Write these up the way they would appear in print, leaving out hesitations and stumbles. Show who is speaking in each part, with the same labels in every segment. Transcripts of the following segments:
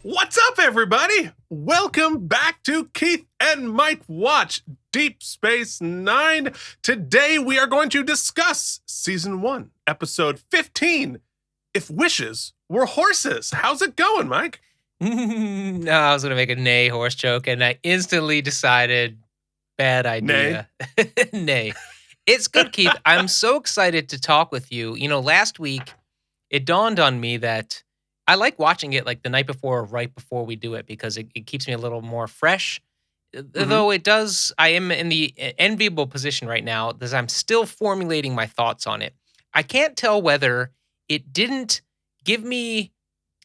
Speaker 1: What's up, everybody? Welcome back to Keith and Mike Watch Deep Space Nine. Today, we are going to discuss Season 1, Episode 15, If Wishes Were Horses. How's it going, Mike?
Speaker 2: No, I was going to make a nay horse joke, and I instantly decided, bad idea. Nay. It's good, Keith. I'm so excited to talk with you. You know, last week, it dawned on me that I like watching it like the night before or right before we do it because it keeps me a little more fresh. Though it does, I am in the enviable position right now that I'm still formulating my thoughts on it. I can't tell whether it didn't give me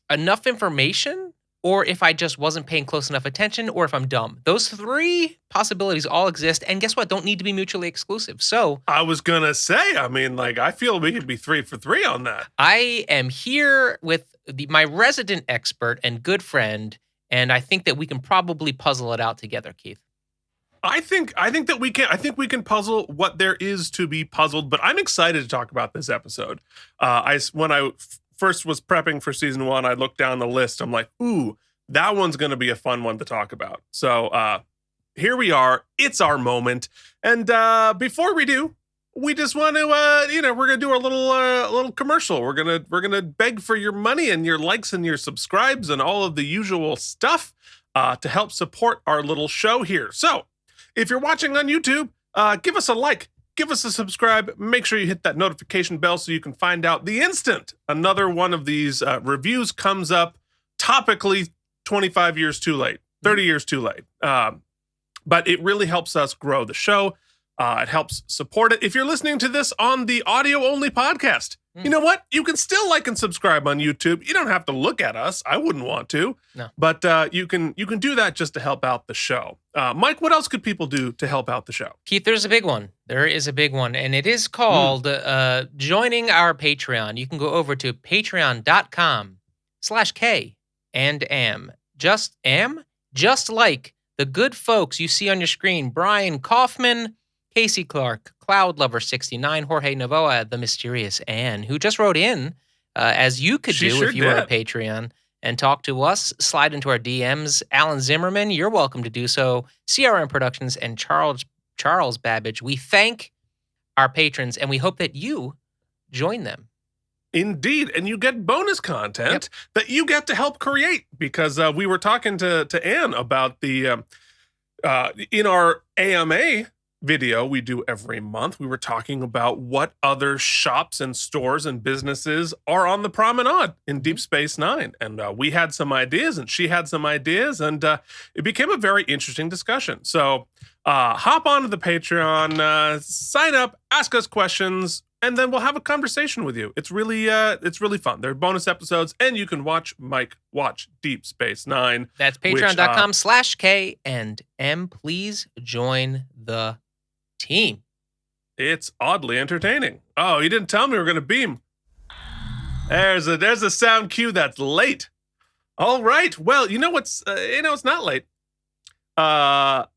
Speaker 2: enough information or if I just wasn't paying close enough attention or if I'm dumb. Those three possibilities all exist, and guess what? Don't need to be mutually exclusive. So
Speaker 1: I was going to say, I feel we could be 3 for 3 on that.
Speaker 2: I am here with my resident expert and good friend, and I think that we can probably puzzle it out together, Keith.
Speaker 1: I think that we can. I think we can puzzle what there is to be puzzled. But I'm excited to talk about this episode. When I first was prepping for Season 1, I looked down the list. I'm like, ooh, that one's going to be a fun one to talk about. So here we are. It's our moment. And before we do, we just want to, we're going to do our little commercial. We're going to beg for your money and your likes and your subscribes and all of the usual stuff to help support our little show here. So if you're watching on YouTube, give us a like, give us a subscribe. Make sure you hit that notification bell so you can find out the instant another one of these reviews comes up topically 25 years too late, 30 years too late. But it really helps us grow the show. It helps support it. If you're listening to this on the audio-only podcast, you know what? You can still like and subscribe on YouTube. You don't have to look at us. I wouldn't want to.
Speaker 2: No.
Speaker 1: But you can do that just to help out the show. Mike, what else could people do to help out the show?
Speaker 2: Keith, there's a big one. There is a big one, and it is called joining our Patreon. You can go over to patreon.com/K&M. Just like the good folks you see on your screen, Brian Kaufman, Casey Clark, Cloud Lover 69, Jorge Novoa, the mysterious Anne, who just wrote in, as you could do if you were a Patreon, and talk to us, slide into our DMs. Alan Zimmerman, you're welcome to do so. CRM Productions and Charles Babbage. We thank our patrons, and we hope that you join them.
Speaker 1: Indeed, and you get bonus content that you get to help create, because we were talking to Anne about the, in our AMA video we do every month, we were talking about what other shops and stores and businesses are on the promenade in Deep Space Nine. And we had some ideas and she had some ideas, and it became a very interesting discussion. So hop onto the Patreon, sign up, ask us questions, and then we'll have a conversation with you. It's really fun. There are bonus episodes, and you can watch Mike watch Deep Space Nine.
Speaker 2: That's patreon.com/K&M. Please join the team.
Speaker 1: It's oddly entertaining. Oh, you didn't tell me we were going to beam. There's a sound cue that's late. All right. Well, it's not late. Actually,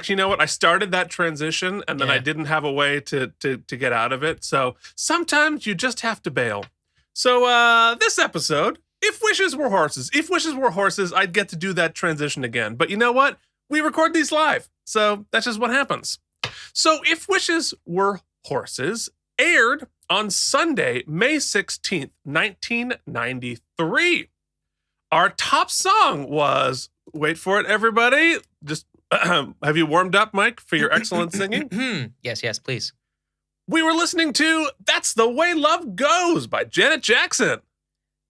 Speaker 1: you know what? I started that transition and then I didn't have a way to get out of it. So sometimes you just have to bail. So this episode, If Wishes Were Horses. If Wishes Were Horses, I'd get to do that transition again. But you know what? We record these live. So that's just what happens. So If Wishes Were Horses aired on Sunday, May 16th, 1993. Our top song was, wait for it, everybody. Just have you warmed up, Mike, for your excellent singing?
Speaker 2: Yes, please.
Speaker 1: We were listening to That's the Way Love Goes by Janet Jackson.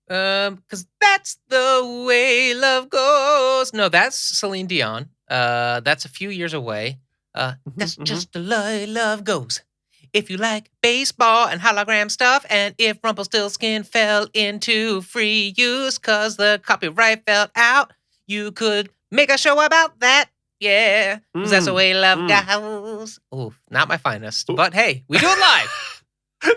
Speaker 2: Because that's the way love goes. No, that's Celine Dion. That's a few years away. That's just the way love goes. If you like baseball and hologram stuff, and if Rumpelstiltskin fell into free use because the copyright fell out, you could make a show about that. Yeah, because that's the way love goes. Ooh, not my finest. But hey, we do it live.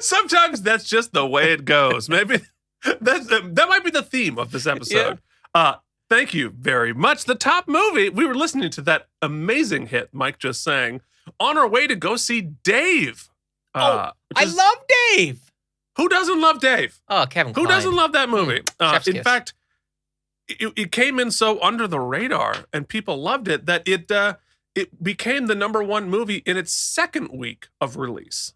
Speaker 1: Sometimes that's just the way it goes. Maybe that might be the theme of this episode. Yeah. Thank you very much. The top movie, we were listening to that amazing hit Mike just sang on our way to go see Dave.
Speaker 2: I love Dave.
Speaker 1: Who doesn't love Dave?
Speaker 2: Oh, Kevin Kline.
Speaker 1: Who doesn't love that movie? In fact, it came in so under the radar and people loved it that it became the #1 movie in its second week of release.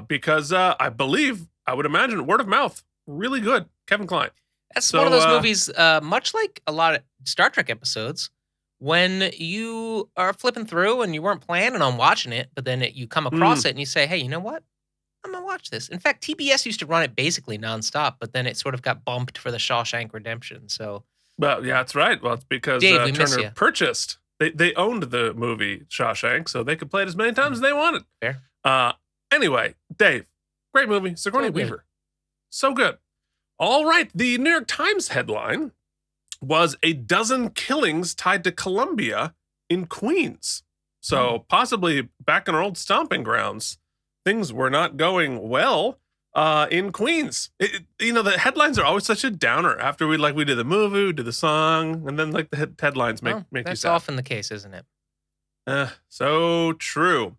Speaker 1: Because I would imagine word of mouth, really good. Kevin Kline.
Speaker 2: That's one of those movies, much like a lot of Star Trek episodes, when you are flipping through and you weren't planning on watching it, but then you come across it and you say, hey, you know what? I'm going to watch this. In fact, TBS used to run it basically nonstop, but then it sort of got bumped for the Shawshank Redemption. So,
Speaker 1: well, yeah, that's right. Well, it's because
Speaker 2: Dave,
Speaker 1: Turner purchased. They owned the movie Shawshank, so they could play it as many times as they wanted.
Speaker 2: Fair.
Speaker 1: Anyway, Dave, great movie. Sigourney Weaver. So good. All right. The New York Times headline was a dozen killings tied to Columbia in Queens. So possibly back in our old stomping grounds, things were not going well in Queens. The headlines are always such a downer after we did the movie, we did the song, and then the headlines make you sad.
Speaker 2: That's often the case, isn't it?
Speaker 1: So true.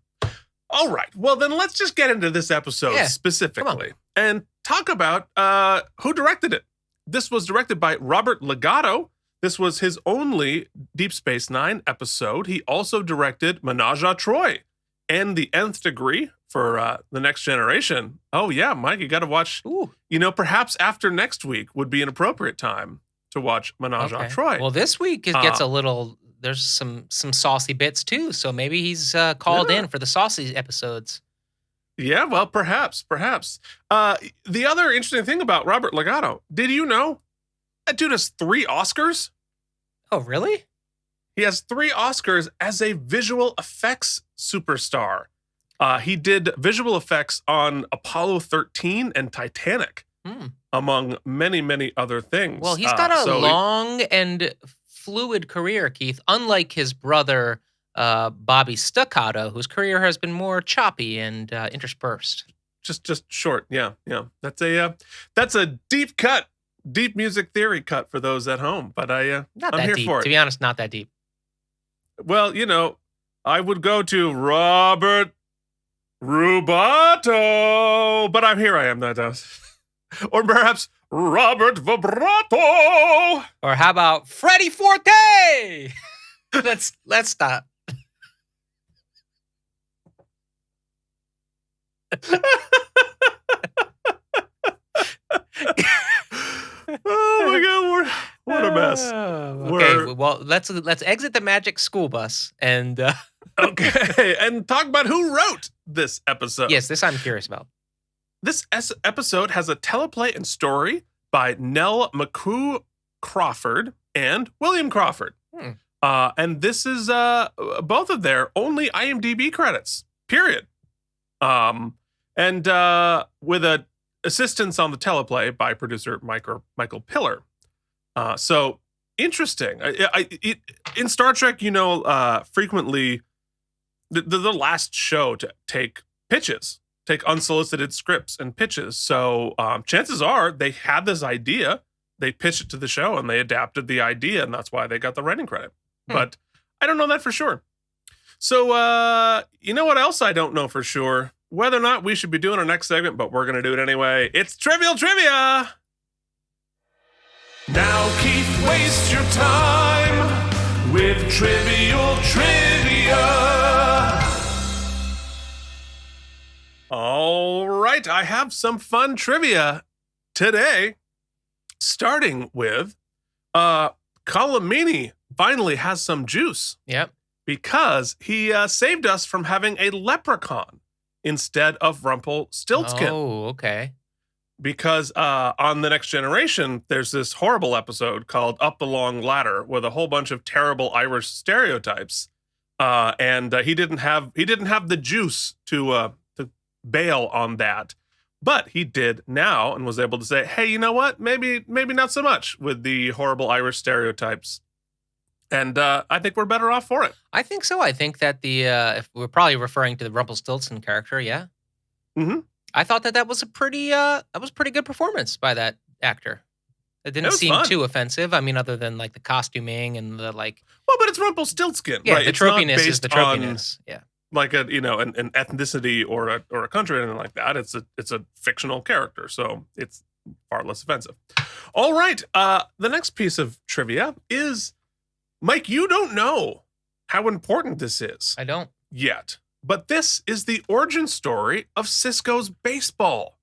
Speaker 1: All right. Well, then let's just get into this episode specifically and talk about who directed it. This was directed by Robert Legato. This was his only Deep Space Nine episode. He also directed Menage a Troi and The Nth Degree for The Next Generation. Oh, yeah, Mike, you got to watch.
Speaker 2: Ooh.
Speaker 1: Perhaps after next week would be an appropriate time to watch Menage a Troi.
Speaker 2: Well, this week it gets a little... There's some saucy bits too, so maybe he's called in for the saucy episodes.
Speaker 1: Yeah, well, perhaps. The other interesting thing about Robert Legato, did you know that dude has 3 Oscars?
Speaker 2: Oh, really?
Speaker 1: He has 3 Oscars as a visual effects superstar. He did visual effects on Apollo 13 and Titanic, among many, many other things.
Speaker 2: Well, he's got a long and fluid career, Keith, unlike his brother, Bobby Staccato, whose career has been more choppy and interspersed.
Speaker 1: Just short. Yeah. That's a deep cut, deep music theory cut for those at home. But I'm here
Speaker 2: deep.
Speaker 1: for it.
Speaker 2: To be honest, not that deep.
Speaker 1: Well, I would go to Robert Rubato, but I am that does. Or perhaps Robert Vibrato.
Speaker 2: Or how about Freddie Forte? Let's stop.
Speaker 1: Oh my God, what a mess.
Speaker 2: Okay, well, let's exit the magic school bus and
Speaker 1: okay, and talk about who wrote this episode.
Speaker 2: Yes, this I'm curious about.
Speaker 1: This episode has a teleplay and story by Nell McCoo Crawford and William Crawford. And this is both of their only IMDb credits, period. And with assistance on the teleplay by producer Michael Piller. So interesting. In Star Trek, frequently the last show to take unsolicited scripts and pitches. So chances are they had this idea, they pitched it to the show, and they adapted the idea, and that's why they got the writing credit. But I don't know that for sure. So you know what else I don't know for sure? Whether or not we should be doing our next segment, but we're going to do it anyway. It's Trivial Trivia! Now, Keith, waste your time with Trivial Trivia. All right, I have some fun trivia today, starting with Colomini finally has some juice.
Speaker 2: Yep.
Speaker 1: Because he saved us from having a leprechaun instead of Rumpelstiltskin.
Speaker 2: Oh, okay.
Speaker 1: Because on The Next Generation, there's this horrible episode called Up the Long Ladder with a whole bunch of terrible Irish stereotypes, and he didn't have the juice to bail on that, but he did now and was able to say, hey, you know what? Maybe not so much with the horrible Irish stereotypes. And I think we're better off for it.
Speaker 2: I think so. I think that if we're probably referring to the Rumpelstiltskin character, yeah.
Speaker 1: Mm-hmm.
Speaker 2: I thought that was a pretty good performance by that actor. It didn't seem too offensive. I mean, other than like the costuming and the like.
Speaker 1: Well, but it's Rumpelstiltskin,
Speaker 2: yeah,
Speaker 1: right?
Speaker 2: The tropiness is the tropiness. Yeah.
Speaker 1: Like an ethnicity or a country or anything like that. It's a fictional character, so it's far less offensive. All right. The next piece of trivia is, Mike, you don't know how important this is
Speaker 2: I don't.
Speaker 1: yet, but this is the origin story of Cisco's baseball.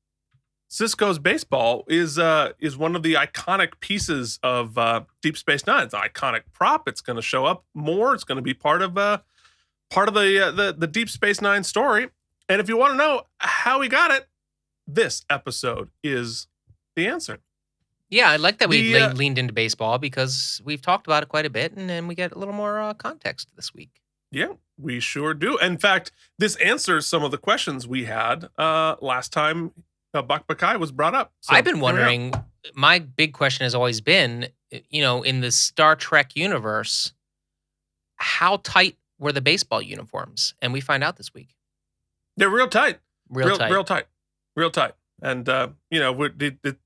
Speaker 1: Cisco's baseball is one of the iconic pieces of Deep Space Nine. It's an iconic prop. It's going to show up more. It's going to be part of the Deep Space Nine story. And if you want to know how he got it, this episode is the answer.
Speaker 2: Yeah, I like that we leaned into baseball because we've talked about it quite a bit, and then we get a little more context this week.
Speaker 1: Yeah, we sure do. In fact, this answers some of the questions we had last time Buck Buckeye was brought up. So,
Speaker 2: I've been wondering, my big question has always been, in the Star Trek universe, how tight were the baseball uniforms? And we find out this week.
Speaker 1: They're real tight.
Speaker 2: Real tight.
Speaker 1: And, it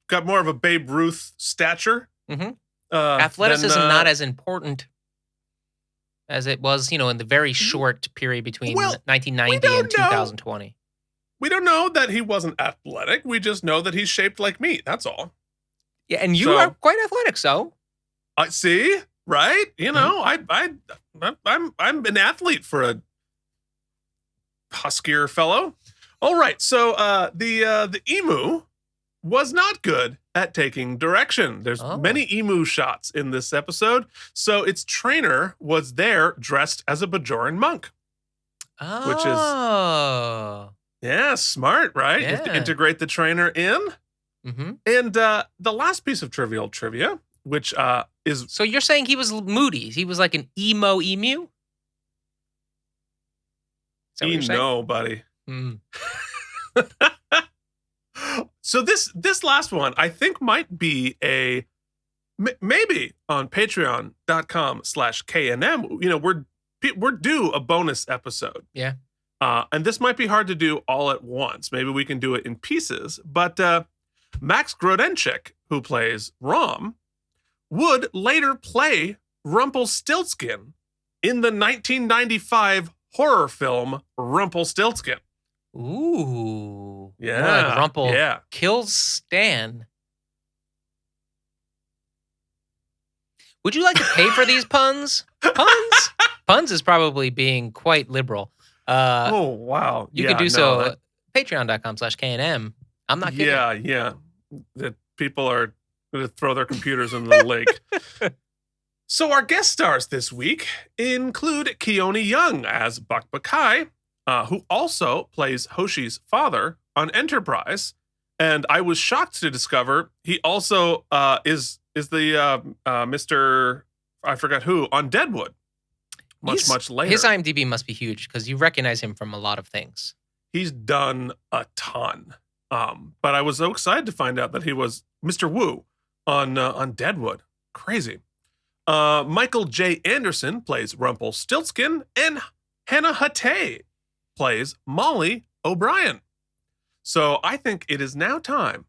Speaker 1: got more of a Babe Ruth stature.
Speaker 2: Mm-hmm. Athleticism not as important as it was, in the very short period between 1990 and 2020.
Speaker 1: We don't know that he wasn't athletic. We just know that he's shaped like meat. That's all.
Speaker 2: Yeah, and you are quite athletic, so.
Speaker 1: I see, right? I'm an athlete for a huskier fellow. All right, so the emu was not good at taking direction. There's many emu shots in this episode. So its trainer was there dressed as a Bajoran monk.
Speaker 2: Oh.
Speaker 1: Which is... Yeah, smart, right?
Speaker 2: Yeah.
Speaker 1: You have to integrate the trainer in.
Speaker 2: Mm-hmm.
Speaker 1: And the last piece of trivial trivia, which is...
Speaker 2: So you're saying he was moody. He was like an emo emu? Is that what you're saying?
Speaker 1: No, buddy.
Speaker 2: Mm.
Speaker 1: So this last one, I think might be maybe on patreon.com/KNM. We're due a bonus episode.
Speaker 2: Yeah.
Speaker 1: And this might be hard to do all at once. Maybe we can do it in pieces. But Max Grodenchik, who plays Rom, would later play Rumpelstiltskin in the 1995 horror film Rumpelstiltskin.
Speaker 2: Ooh.
Speaker 1: Yeah.
Speaker 2: More like Rumple kills Stan. Would you like to pay for these puns? Puns? Puns is probably being quite liberal.
Speaker 1: Oh, wow.
Speaker 2: You could do so patreon.com/KNM. I'm not kidding.
Speaker 1: Yeah. That people are going to throw their computers in the lake. So our guest stars this week include Keone Young as Buck Buckeye, who also plays Hoshi's father on Enterprise. And I was shocked to discover he also is the Mr. I forgot who on Deadwood. Much later.
Speaker 2: His IMDb must be huge because you recognize him from a lot of things.
Speaker 1: He's done a ton. But I was so excited to find out that he was Mr. Wu on Deadwood. Crazy. Michael J. Anderson plays Rumpelstiltskin, and Hannah Hatay plays Molly O'Brien. So I think it is now time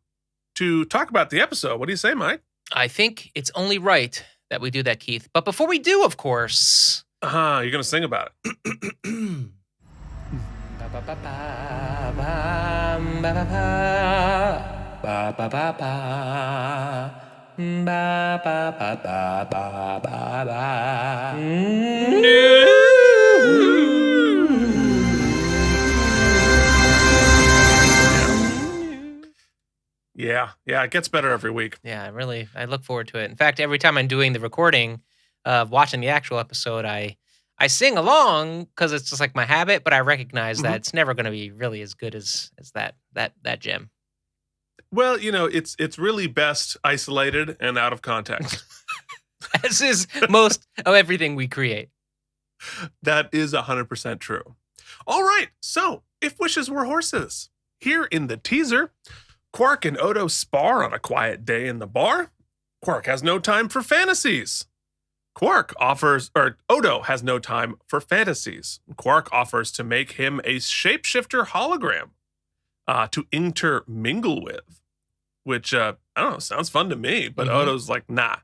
Speaker 1: to talk about the episode. What do you say, Mike?
Speaker 2: I think it's only right that we do that, Keith. But before we do, of course...
Speaker 1: You're going to sing about it. Yeah, it gets better every week.
Speaker 2: Yeah, I look forward to it. In fact, every time I'm doing the recording of watching the actual episode, I sing along because it's just like my habit, but I recognize that it's never going to be really as good as that gem.
Speaker 1: Well, it's really best isolated and out of context.
Speaker 2: As is most of everything we create.
Speaker 1: That is 100% true. All right, so if wishes were horses, here in the teaser, Quark and Odo spar on a quiet day in the bar. Quark has no time for fantasies. Odo has no time for fantasies. Quark offers to make him a shapeshifter hologram to intermingle with, which, I don't know, sounds fun to me, but Odo's like, nah.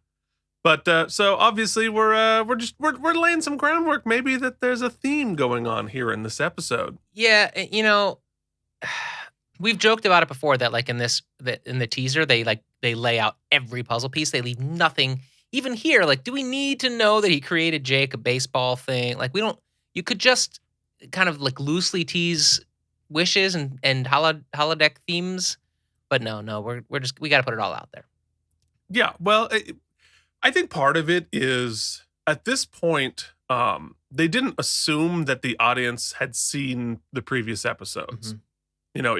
Speaker 1: But so obviously we're laying some groundwork. Maybe that there's a theme going on here in this episode.
Speaker 2: Yeah, We've joked about it before that like in the teaser they lay out every puzzle piece. They leave nothing. Even here, like, do we need to know that he created Jake a baseball thing? Like, we don't. You could just kind of like loosely tease wishes and holodeck themes, but no, we got to put it all out there.
Speaker 1: Yeah, well, I think part of it is at this point, they didn't assume that the audience had seen the previous episodes.
Speaker 2: Mhm.
Speaker 1: You know,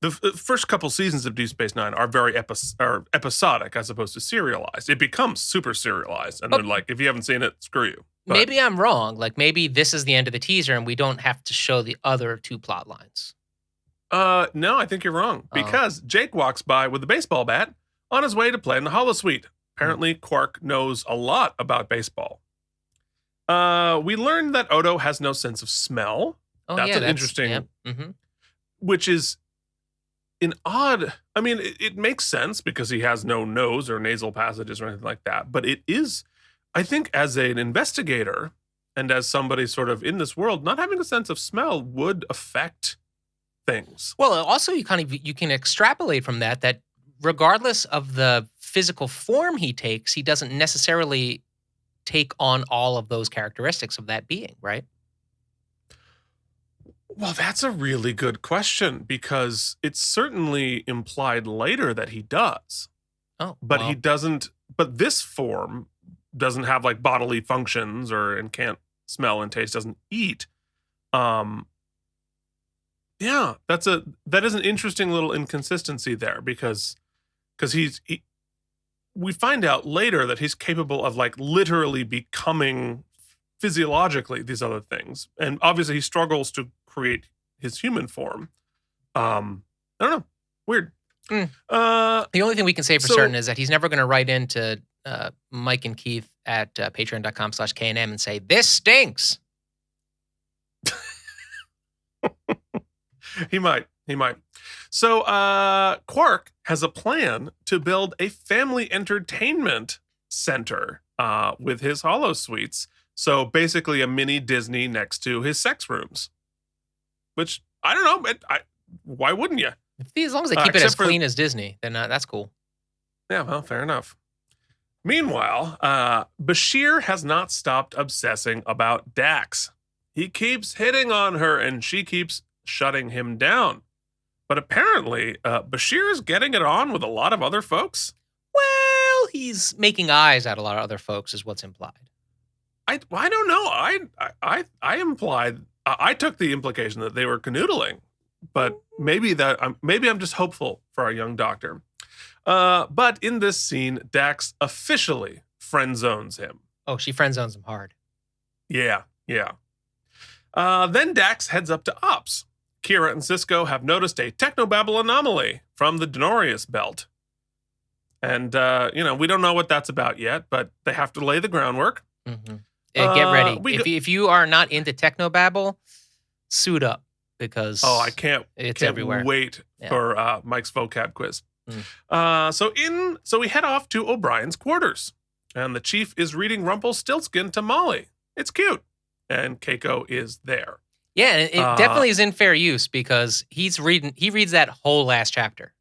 Speaker 1: the first couple seasons of Deep Space Nine are very episodic as opposed to serialized. It becomes super serialized, and they're like, if you haven't seen it, screw you. But
Speaker 2: Maybe I'm wrong. Like maybe this is the end of the teaser, and we don't have to show the other 2 plot lines.
Speaker 1: no, I think you're wrong because Jake walks by with a baseball bat on his way to play in the holosuite. Apparently, Quark knows a lot about baseball. We learned that Odo has no sense of smell.
Speaker 2: Oh,
Speaker 1: That's
Speaker 2: yeah,
Speaker 1: an interesting.
Speaker 2: Yep. Mm-hmm.
Speaker 1: Which is an odd, I mean, it makes sense because he has no nose or nasal passages or anything like that. But it is, I think, as an investigator and as somebody sort of in this world, not having a sense of smell would affect things.
Speaker 2: Well, also you can extrapolate from that regardless of the physical form he takes, he doesn't necessarily take on all of those characteristics of that being, right?
Speaker 1: Well, that's a really good question because it's certainly implied later that he does.
Speaker 2: Oh,
Speaker 1: But
Speaker 2: well,
Speaker 1: he doesn't, but this form doesn't have like bodily functions and can't smell and taste, doesn't eat. Yeah, that is an interesting little inconsistency there because we find out later that he's capable of like literally becoming physiologically these other things. And obviously he struggles to create his human form. I don't know. Weird.
Speaker 2: The only thing we can say for certain is that he's never going to write into Mike and Keith at patreon.com/KNM and say, this stinks.
Speaker 1: He might. So Quark has a plan to build a family entertainment center with his holosuites. So basically a mini Disney next to his sex rooms. Which, I don't know, why wouldn't you?
Speaker 2: As long as they keep it as clean as Disney, then that's cool.
Speaker 1: Yeah, well, fair enough. Meanwhile, Bashir has not stopped obsessing about Dax. He keeps hitting on her and she keeps shutting him down. But apparently, Bashir is getting it on with a lot of other folks.
Speaker 2: Well, he's making eyes at a lot of other folks is what's implied.
Speaker 1: I don't know. I implied, I took the implication that they were canoodling, but maybe I'm just hopeful for our young doctor. But in this scene, Dax officially friend zones him.
Speaker 2: Oh, she friend zones him hard.
Speaker 1: Yeah. Then Dax heads up to Ops. Kira and Cisco have noticed a technobabble anomaly from the Denorius belt. And, we don't know what that's about yet, but they have to lay the groundwork.
Speaker 2: Mm-hmm. Get ready. If you are not into technobabble, suit up because
Speaker 1: I can't
Speaker 2: everywhere.
Speaker 1: Wait for Mike's vocab quiz. So we head off to O'Brien's quarters, and the chief is reading Rumpelstiltskin to Molly. It's cute, and Keiko is there.
Speaker 2: Yeah, and it definitely is in fair use because he reads that whole last chapter.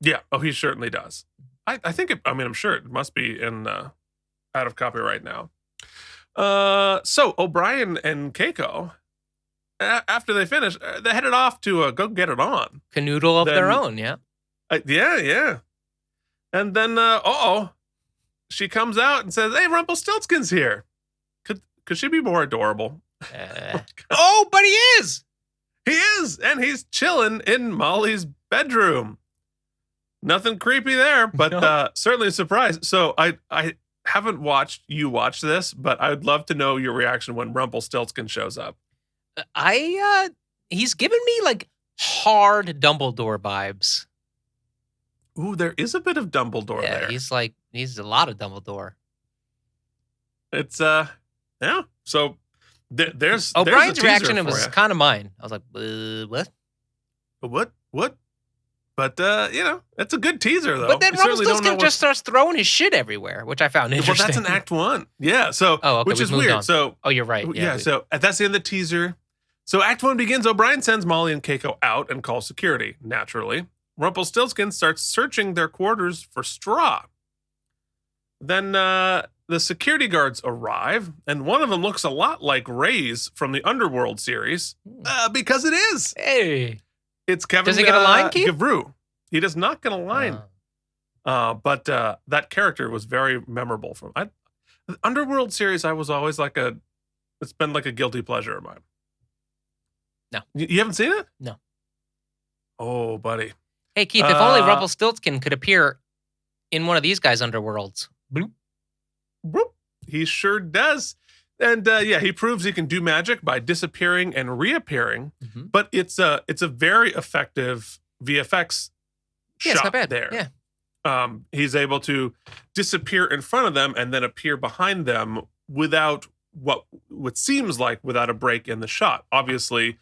Speaker 1: Yeah, he certainly does. I think I'm sure it must be in out of copyright now. So O'Brien and Keiko, after they finish, they headed off to go get it on.
Speaker 2: Canoodle of their own, yeah.
Speaker 1: Yeah. And then, she comes out and says, "Hey, Rumpelstiltskin's here." Could she be more adorable?
Speaker 2: But he is.
Speaker 1: He is, and he's chilling in Molly's bedroom. Nothing creepy there, but certainly a surprise. So I haven't watched you watch this, but I would love to know your reaction when Rumpelstiltskin shows up.
Speaker 2: He's given me like hard Dumbledore vibes.
Speaker 1: Ooh, there is a bit of Dumbledore there.
Speaker 2: He's a lot of Dumbledore.
Speaker 1: It's So there's
Speaker 2: O'Brien's
Speaker 1: there's
Speaker 2: reaction was kind of mine. I was like, what?
Speaker 1: What? But it's a good teaser though.
Speaker 2: But then Rumpelstiltskin just starts throwing his shit everywhere, which I found interesting.
Speaker 1: Well, that's in Act 1. Yeah. So
Speaker 2: okay,
Speaker 1: which is weird.
Speaker 2: on.
Speaker 1: So
Speaker 2: you're right.
Speaker 1: Yeah. So that's the end of the teaser. So Act 1 begins. O'Brien sends Molly and Keiko out and calls security, naturally. Rumpelstiltskin starts searching their quarters for straw. Then the security guards arrive, and one of them looks a lot like Ray's from the Underworld series, because it is.
Speaker 2: Hey.
Speaker 1: It's Kevin
Speaker 2: Does he get a line, Keith?
Speaker 1: Gavreau. He does not get a line. But that character was very memorable. The Underworld series, I was always it's been like a guilty pleasure of mine.
Speaker 2: No.
Speaker 1: You haven't seen it?
Speaker 2: No.
Speaker 1: Oh, buddy.
Speaker 2: Hey, Keith, if only Rumpelstiltskin could appear in one of these guys' underworlds. Bloop.
Speaker 1: Bloop. He sure does. And he proves he can do magic by disappearing and reappearing. Mm-hmm. But it's a very effective VFX shot
Speaker 2: it's not bad.
Speaker 1: there.
Speaker 2: Yeah.
Speaker 1: He's able to disappear in front of them and then appear behind them without what seems like without a break in the shot. Obviously,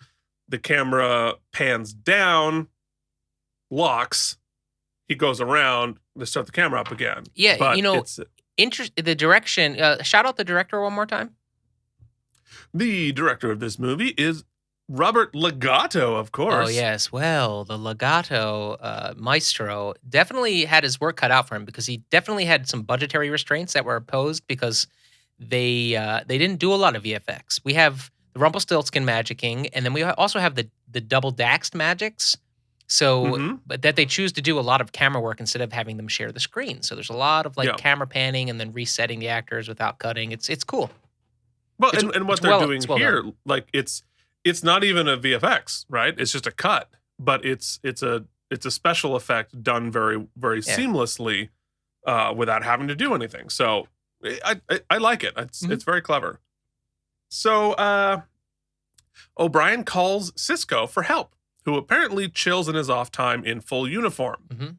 Speaker 1: the camera pans down, locks, he goes around to start the camera up again.
Speaker 2: Yeah, but the direction. Shout out the director one more time.
Speaker 1: The director of this movie is Robert Legato, of course.
Speaker 2: Oh, yes. Well, the Legato maestro definitely had his work cut out for him because he definitely had some budgetary restraints that were imposed because they didn't do a lot of VFX. We have the Rumpelstiltskin magicking, and then we also have the double Daxed magics. So, but that they choose to do a lot of camera work instead of having them share the screen. So there's a lot of camera panning and then resetting the actors without cutting. It's cool.
Speaker 1: Well, and what they're doing here, done. It's not even a VFX, right? It's just a cut, but it's a special effect done very, very seamlessly without having to do anything. So I like it. It's very clever. So O'Brien calls Cisco for help, who apparently chills in his off time in full uniform. Mm-hmm.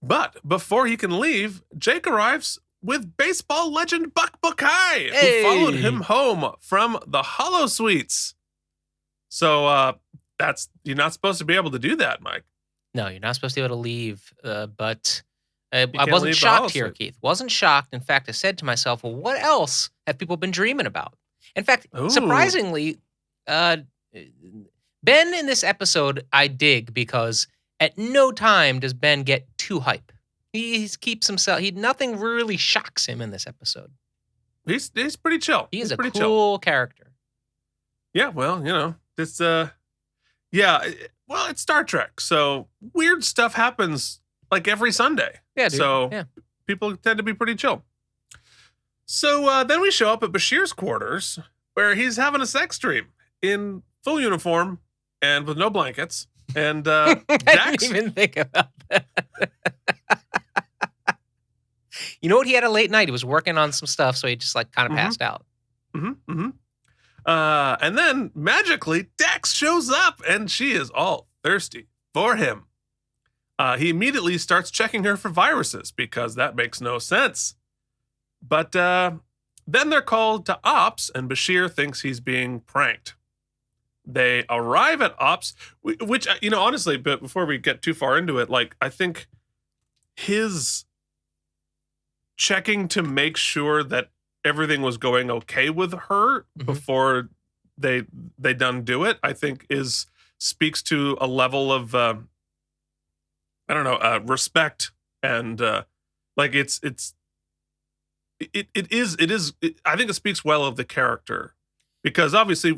Speaker 1: But before he can leave, Jake arrives with baseball legend Buck Buckeye, who followed him home from the Hollow Suites. So you're not supposed to be able to do that, Mike.
Speaker 2: No, you're not supposed to be able to leave. But I wasn't shocked here, Keith. Wasn't shocked. In fact, I said to myself, well, what else have people been dreaming about? In fact, surprisingly, Ben in this episode, I dig because at no time does Ben get too hype. He keeps himself. Nothing really shocks him in this episode.
Speaker 1: He's pretty chill.
Speaker 2: He's a
Speaker 1: pretty
Speaker 2: cool character.
Speaker 1: Yeah, well, it's it's Star Trek, so weird stuff happens like every Sunday.
Speaker 2: Yeah, dude.
Speaker 1: So people tend to be pretty chill. So then we show up at Bashir's quarters, where he's having a sex dream in full uniform and with no blankets. And Dax,
Speaker 2: I didn't even think about that. You know what? He had a late night. He was working on some stuff, so he just kind of passed out.
Speaker 1: And then magically, Dax shows up, and she is all thirsty for him. He immediately starts checking her for viruses because that makes no sense. But then they're called to Ops, and Bashir thinks he's being pranked. They arrive at Ops, which, honestly, but before we get too far into it, I think his checking to make sure that everything was going okay with her before they done do it, I think speaks to a level of, respect. And it is, I think it speaks well of the character. Because obviously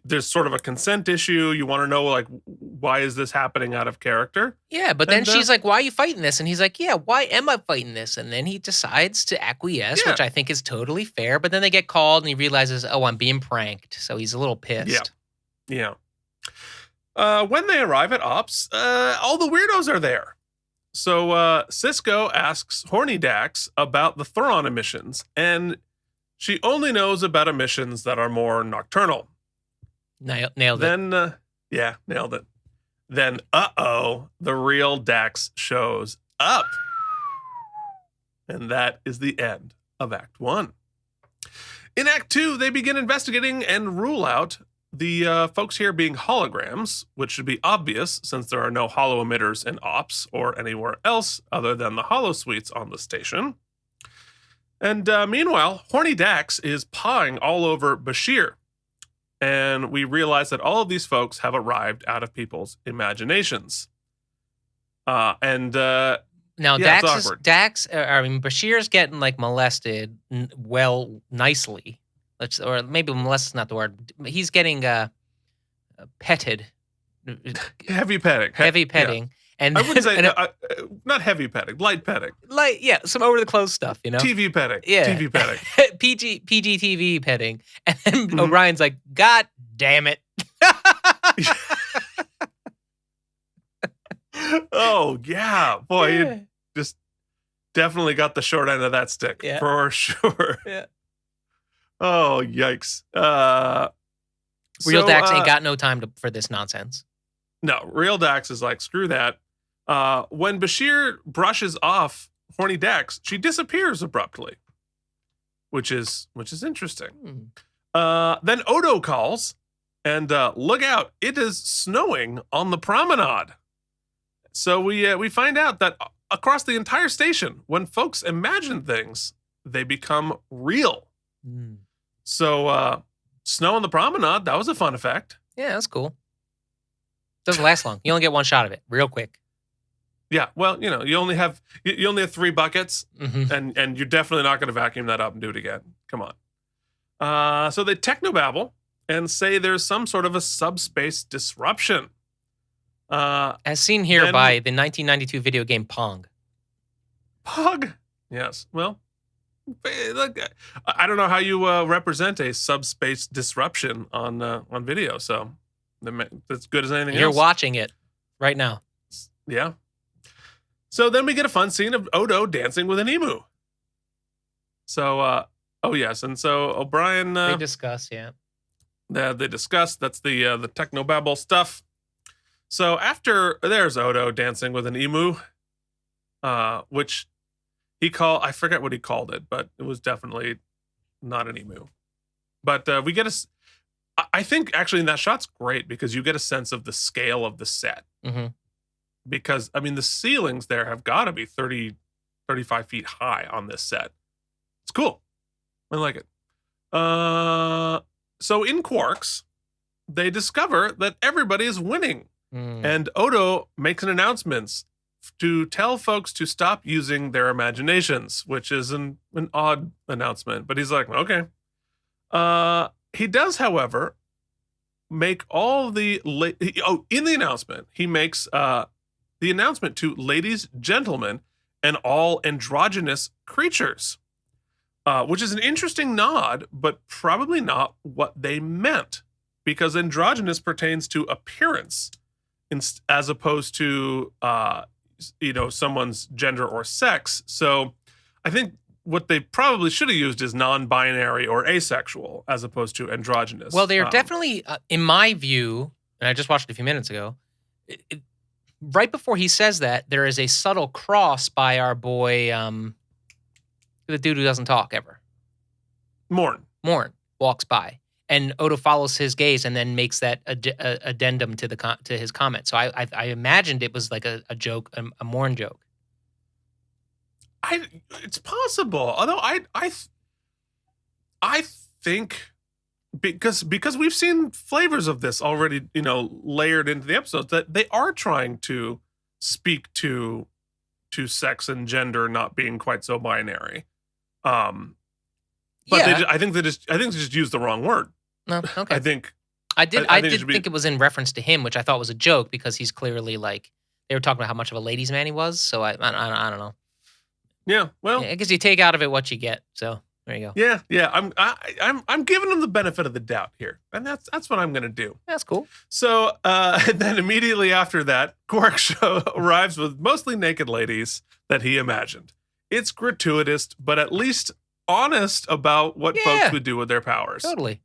Speaker 1: there's sort of a consent issue. You want to know, why is this happening out of character?
Speaker 2: Yeah, but then she's like, why are you fighting this? And he's like, yeah, why am I fighting this? And then he decides to acquiesce, which I think is totally fair. But then they get called and he realizes, oh, I'm being pranked. So he's a little pissed.
Speaker 1: Yeah. When they arrive at Ops, all the weirdos are there. So Cisco asks Horny Dax about the Thoron emissions, and she only knows about emissions that are more nocturnal.
Speaker 2: Nailed it.
Speaker 1: Then, nailed it. Then, the real Dax shows up. And that is the end of Act 1. In Act 2, they begin investigating and rule out the folks here being holograms, which should be obvious since there are no holo emitters in Ops or anywhere else other than the holo suites on the station. And meanwhile, Horny Dax is pawing all over Bashir. and we realize that all of these folks have arrived out of people's imaginations.
Speaker 2: Now
Speaker 1: yeah,
Speaker 2: Bashir's getting like molested, nicely. Or maybe molest is not the word. He's getting petted.
Speaker 1: Heavy petting.
Speaker 2: Heavy petting.
Speaker 1: Yeah.
Speaker 2: And
Speaker 1: I wouldn't say not heavy petting, light petting.
Speaker 2: Some over the clothes stuff,
Speaker 1: TV petting.
Speaker 2: Yeah.
Speaker 1: TV petting.
Speaker 2: PG TV petting. And then O'Brien's like, God damn it.
Speaker 1: Oh, yeah. Boy, you just definitely got the short end of that stick.
Speaker 2: Yeah.
Speaker 1: For sure.
Speaker 2: Yeah.
Speaker 1: Oh, yikes.
Speaker 2: Real Dax ain't got no time for this nonsense.
Speaker 1: No, Real Dax is like, screw that. When Bashir brushes off Horny Dax, she disappears abruptly, which is interesting. Then Odo calls, and look out, it is snowing on the promenade. So we find out that across the entire station, when folks imagine things, they become real. So snow on the promenade, that was a fun effect.
Speaker 2: Yeah, that's cool. Doesn't last long. You only get one shot of it, real quick.
Speaker 1: Yeah, well, you only have 3 buckets, and you're definitely not going to vacuum that up and do it again. Come on. So they technobabble and say there's some sort of a subspace disruption.
Speaker 2: As seen here by the 1992 video game Pong.
Speaker 1: Pong? Yes. Well, look, I don't know how you represent a subspace disruption on video, so that's good as anything else.
Speaker 2: You're watching it right now.
Speaker 1: Yeah. So then we get a fun scene of Odo dancing with an emu. So, oh yes, and so O'Brien.
Speaker 2: They discuss, yeah.
Speaker 1: They discuss. That's the technobabble stuff. So after there's Odo dancing with an emu, which I forget what he called it, but it was definitely not an emu. But we get I think actually in that shot's great because you get a sense of the scale of the set. Because, I mean, the ceilings there have got to be 30, 35 feet high on this set. It's cool. I like it. So in Quarks, they discover that everybody is winning. And Odo makes an announcement to tell folks to stop using their imaginations, which is an odd announcement. But he's like, okay. He does, however, make all the... in the announcement, he makes... the announcement to ladies, gentlemen, and all androgynous creatures, which is an interesting nod, but probably not what they meant, because androgynous pertains to appearance, as opposed to someone's gender or sex. So I think what they probably should have used is non-binary or asexual, as opposed to androgynous.
Speaker 2: Well, they are definitely, in my view, and I just watched it a few minutes ago. Right before he says that, there is a subtle cross by our boy, the dude who doesn't talk ever.
Speaker 1: Morn
Speaker 2: walks by, and Odo follows his gaze and then makes that addendum to his comment. So I imagined it was like a joke, a Morn joke.
Speaker 1: It's possible, although I think. Because we've seen flavors of this already, layered into the episodes, that they are trying to speak to sex and gender not being quite so binary. But I think they just used the wrong word.
Speaker 2: No, okay. I did think it was in reference to him, which I thought was a joke because he's clearly like they were talking about how much of a ladies' man he was. So I don't know.
Speaker 1: Yeah, well,
Speaker 2: I guess you take out of it what you get. So. There you go.
Speaker 1: Yeah. I'm giving him the benefit of the doubt here, and that's what I'm gonna do.
Speaker 2: That's cool.
Speaker 1: So then immediately after that, Quark arrives with mostly naked ladies that he imagined. It's gratuitous, but at least honest about what folks would do with their powers.
Speaker 2: Totally.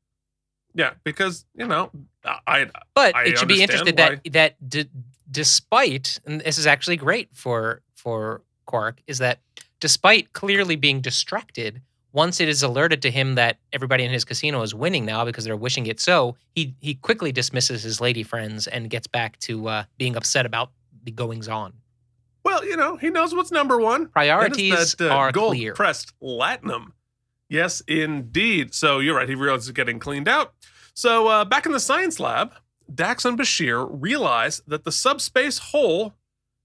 Speaker 1: Yeah, because
Speaker 2: But it should be interesting that despite, and this is actually great for Quark, is that despite clearly being distracted. Once it is alerted to him that everybody in his casino is winning now because they're wishing it so, he quickly dismisses his lady friends and gets back to being upset about the goings-on.
Speaker 1: Well, he knows what's number one.
Speaker 2: Priorities are
Speaker 1: gold
Speaker 2: clear.
Speaker 1: Pressed latinum. Yes, indeed. So you're right. He realizes it's getting cleaned out. So back in the science lab, Dax and Bashir realize that the subspace hole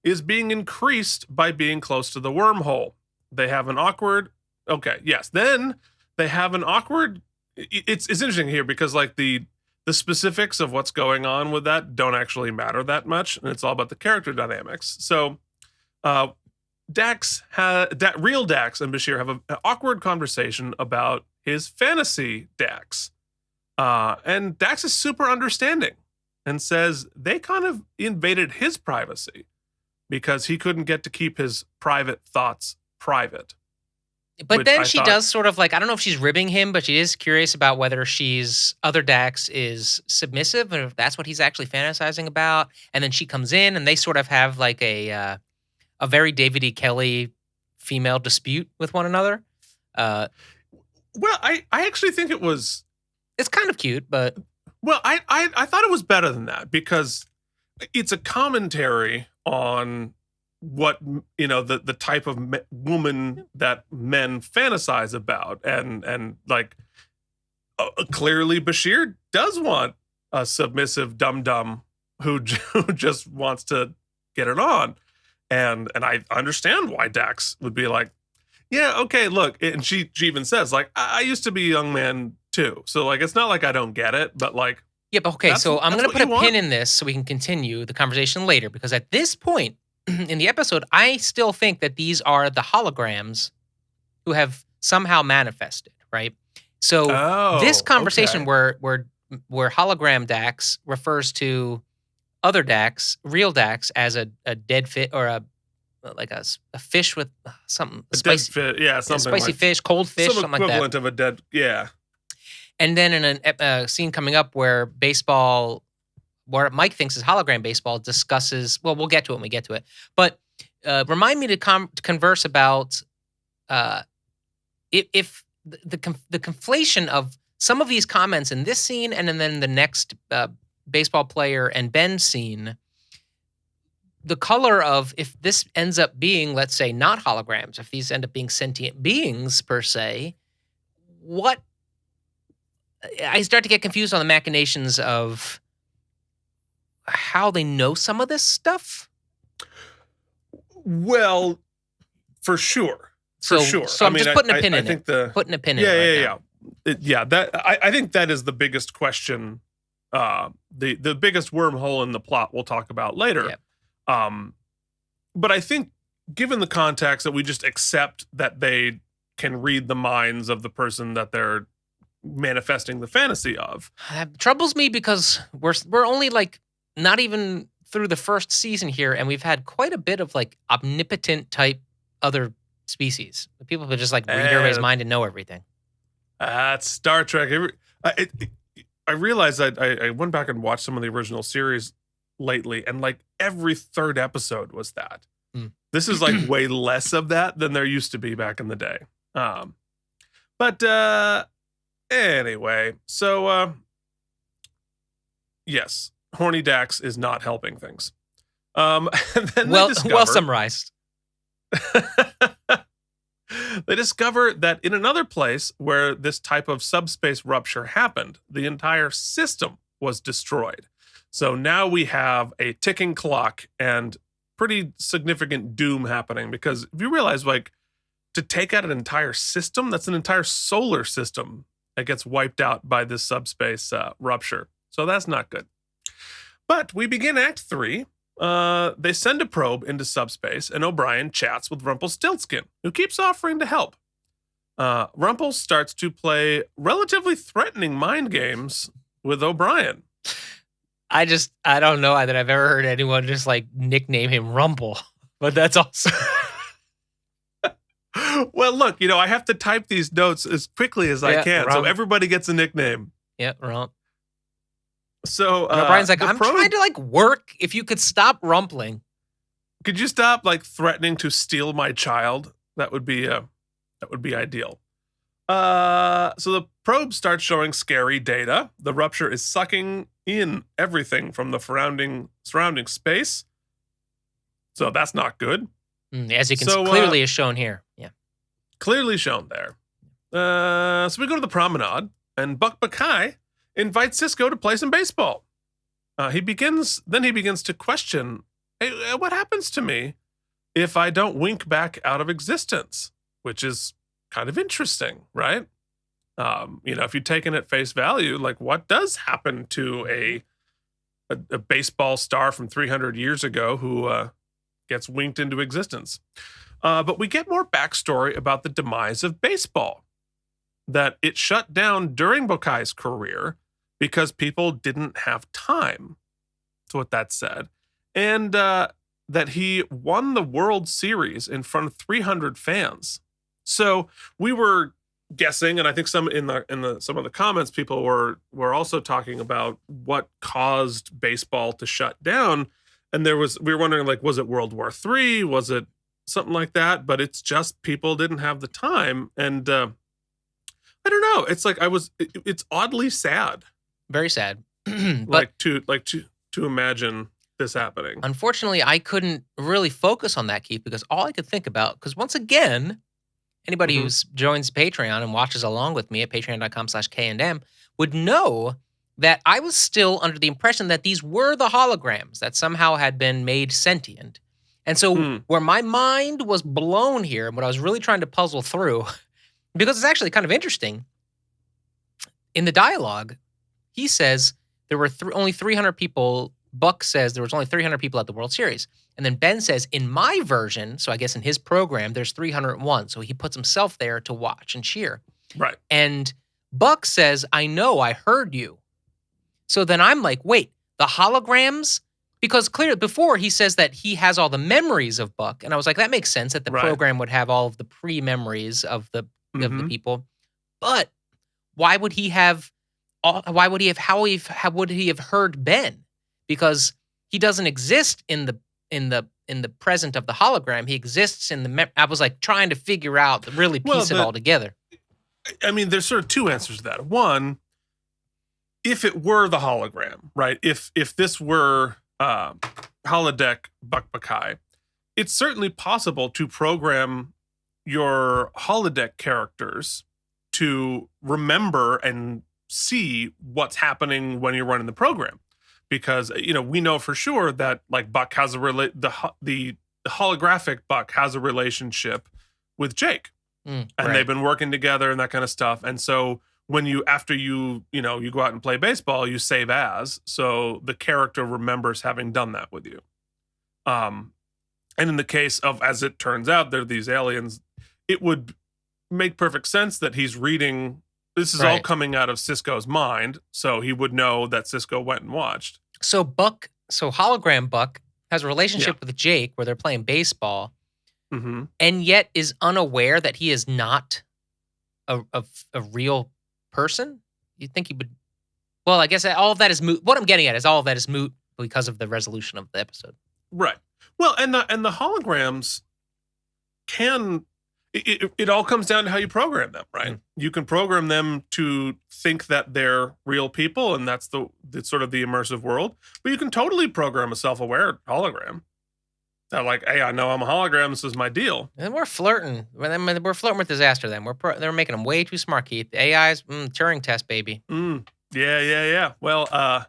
Speaker 1: is being increased by being close to the wormhole. They have an awkward. Okay, yes. Then they have an awkward. It's interesting here because like the specifics of what's going on with that don't actually matter that much, and it's all about the character dynamics. So, real Dax and Bashir have an awkward conversation about his fantasy Dax, and Dax is super understanding and says they kind of invaded his privacy because he couldn't get to keep his private thoughts private.
Speaker 2: But then she does sort of like, I don't know if she's ribbing him, but she is curious about whether other Dax is submissive and if that's what he's actually fantasizing about. And then she comes in and they sort of have like a very David E. Kelly female dispute with one another.
Speaker 1: Well, I actually think it's
Speaker 2: kind of cute, but.
Speaker 1: Well, I thought it was better than that because it's a commentary on what the type of woman that men fantasize about, and like clearly Bashir does want a submissive dum-dum who just wants to get it on, and I understand why Dax would be like, yeah, okay, look, and she even says like I used to be a young man too, so like it's not like I don't get it, but like
Speaker 2: yeah, but okay, so I'm gonna put a pin in this so we can continue the conversation later, because at this point in the episode, I still think that these are the holograms who have somehow manifested, right? So this conversation where hologram Dax refers to other Dax, real Dax, as a dead fish or a fish with something spicy,
Speaker 1: something
Speaker 2: spicy
Speaker 1: like,
Speaker 2: fish, cold fish,
Speaker 1: some
Speaker 2: something
Speaker 1: equivalent
Speaker 2: like that.
Speaker 1: Of a dead, yeah.
Speaker 2: And then in a scene coming up where baseball. Where Mike thinks is hologram baseball discusses, well, we'll get to it when we get to it. But remind me to converse about if the conflation of some of these comments in this scene and then the next baseball player and Ben scene, the color of if this ends up being, let's say, not holograms, if these end up being sentient beings per se, what I start to get confused on the machinations of how they know some of this stuff?
Speaker 1: Well, for sure. So
Speaker 2: I'm just putting a pin in it. Putting a pin in it.
Speaker 1: I think that is the biggest question, the biggest wormhole in the plot we'll talk about later. Yep. But I think given the context that we just accept that they can read the minds of the person that they're manifesting the fantasy of.
Speaker 2: That troubles me because we're only like not even through the first season here, and we've had quite a bit of like omnipotent type other species. People who just like read everybody's mind and know everything.
Speaker 1: That's Star Trek. I realized I went back and watched some of the original series lately, and like every third episode was that. This is like way less of that than there used to be back in the day. But anyway, so yes. Horny Dax is not helping things. And then
Speaker 2: well summarized.
Speaker 1: They discover that in another place where this type of subspace rupture happened, the entire system was destroyed. So now we have a ticking clock and pretty significant doom happening, because if you realize, like, to take out an entire system, that's an entire solar system that gets wiped out by this subspace rupture. So that's not good. But we begin Act 3. They send a probe into subspace, and O'Brien chats with Rumpelstiltskin, who keeps offering to help. Rumpel starts to play relatively threatening mind games with O'Brien.
Speaker 2: I don't know that I've ever heard anyone just like nickname him Rumple, but that's awesome.
Speaker 1: Well, look, I have to type these notes as quickly as I can, so everybody gets a nickname.
Speaker 2: Yeah, Rump.
Speaker 1: So
Speaker 2: O'Brien's like, I'm trying to like work. If you could stop rumpling.
Speaker 1: Could you stop like threatening to steal my child? That would be ideal. So the probe starts showing scary data. The rupture is sucking in everything from the surrounding space. So that's not good.
Speaker 2: As you can clearly is shown here. Yeah.
Speaker 1: Clearly shown there. So we go to the promenade, and Buck Bakai invites Cisco to play some baseball. He begins to question, hey, what happens to me if I don't wink back out of existence? Which is kind of interesting, right? If you take it at face value, like what does happen to a baseball star from 300 years ago who gets winked into existence? But we get more backstory about the demise of baseball, that it shut down during Bokai's career because people didn't have time. That's what that said. And that he won the World Series in front of 300 fans. So we were guessing, and I think some in some of the comments, people were also talking about what caused baseball to shut down. And we were wondering, like, was it World War III? Was it something like that? But it's just people didn't have the time. And I don't know. It's like it's oddly sad.
Speaker 2: Very sad.
Speaker 1: But to imagine this happening.
Speaker 2: Unfortunately, I couldn't really focus on that, Keith, because all I could think about, because once again, anybody who joins Patreon and watches along with me at patreon.com/KNM would know that I was still under the impression that these were the holograms that somehow had been made sentient. And so where my mind was blown here, and what I was really trying to puzzle through, because it's actually kind of interesting, in the dialogue, he says there were only 300 people. Buck says there was only 300 people at the World Series. And then Ben says, in my version, so I guess in his program, there's 301. So he puts himself there to watch and cheer.
Speaker 1: Right.
Speaker 2: And Buck says, I know, I heard you. So then I'm like, wait, the holograms? Because clearly before he says that he has all the memories of Buck. And I was like, that makes sense that the program would have all of the pre-memories of the people. But why would he have, how would he have heard Ben? Because he doesn't exist in the present of the hologram. He exists in the. I was like trying to figure out, really piece it all together.
Speaker 1: I mean, there's sort of two answers to that. One, if it were the hologram, right? If this were holodeck Buck Bokai, it's certainly possible to program your holodeck characters to remember and see what's happening when you're running the program. Because, we know for sure that like Buck has the holographic Buck has a relationship with Jake, and they've been working together and that kind of stuff. And so when after you go out and play baseball, you save as, so the character remembers having done that with you. And in the case of, as it turns out, they're these aliens, it would make perfect sense that he's reading. This is all coming out of Cisco's mind, so he would know that Cisco went and watched.
Speaker 2: So hologram Buck has a relationship with Jake where they're playing baseball, and yet is unaware that he is not a real person. You'd think he would. Well, I guess all of that is moot. What I'm getting at is all of that is moot because of the resolution of the episode.
Speaker 1: Right. Well, and the holograms can. It all comes down to how you program them, right? You can program them to think that they're real people, and that's the sort of the immersive world. But you can totally program a self-aware hologram. That like, hey, I know I'm a hologram. This is my deal.
Speaker 2: And we're flirting. We're flirting with disaster. Then they're making them way too smart, Keith. The AI's Turing test, baby.
Speaker 1: Yeah. Well,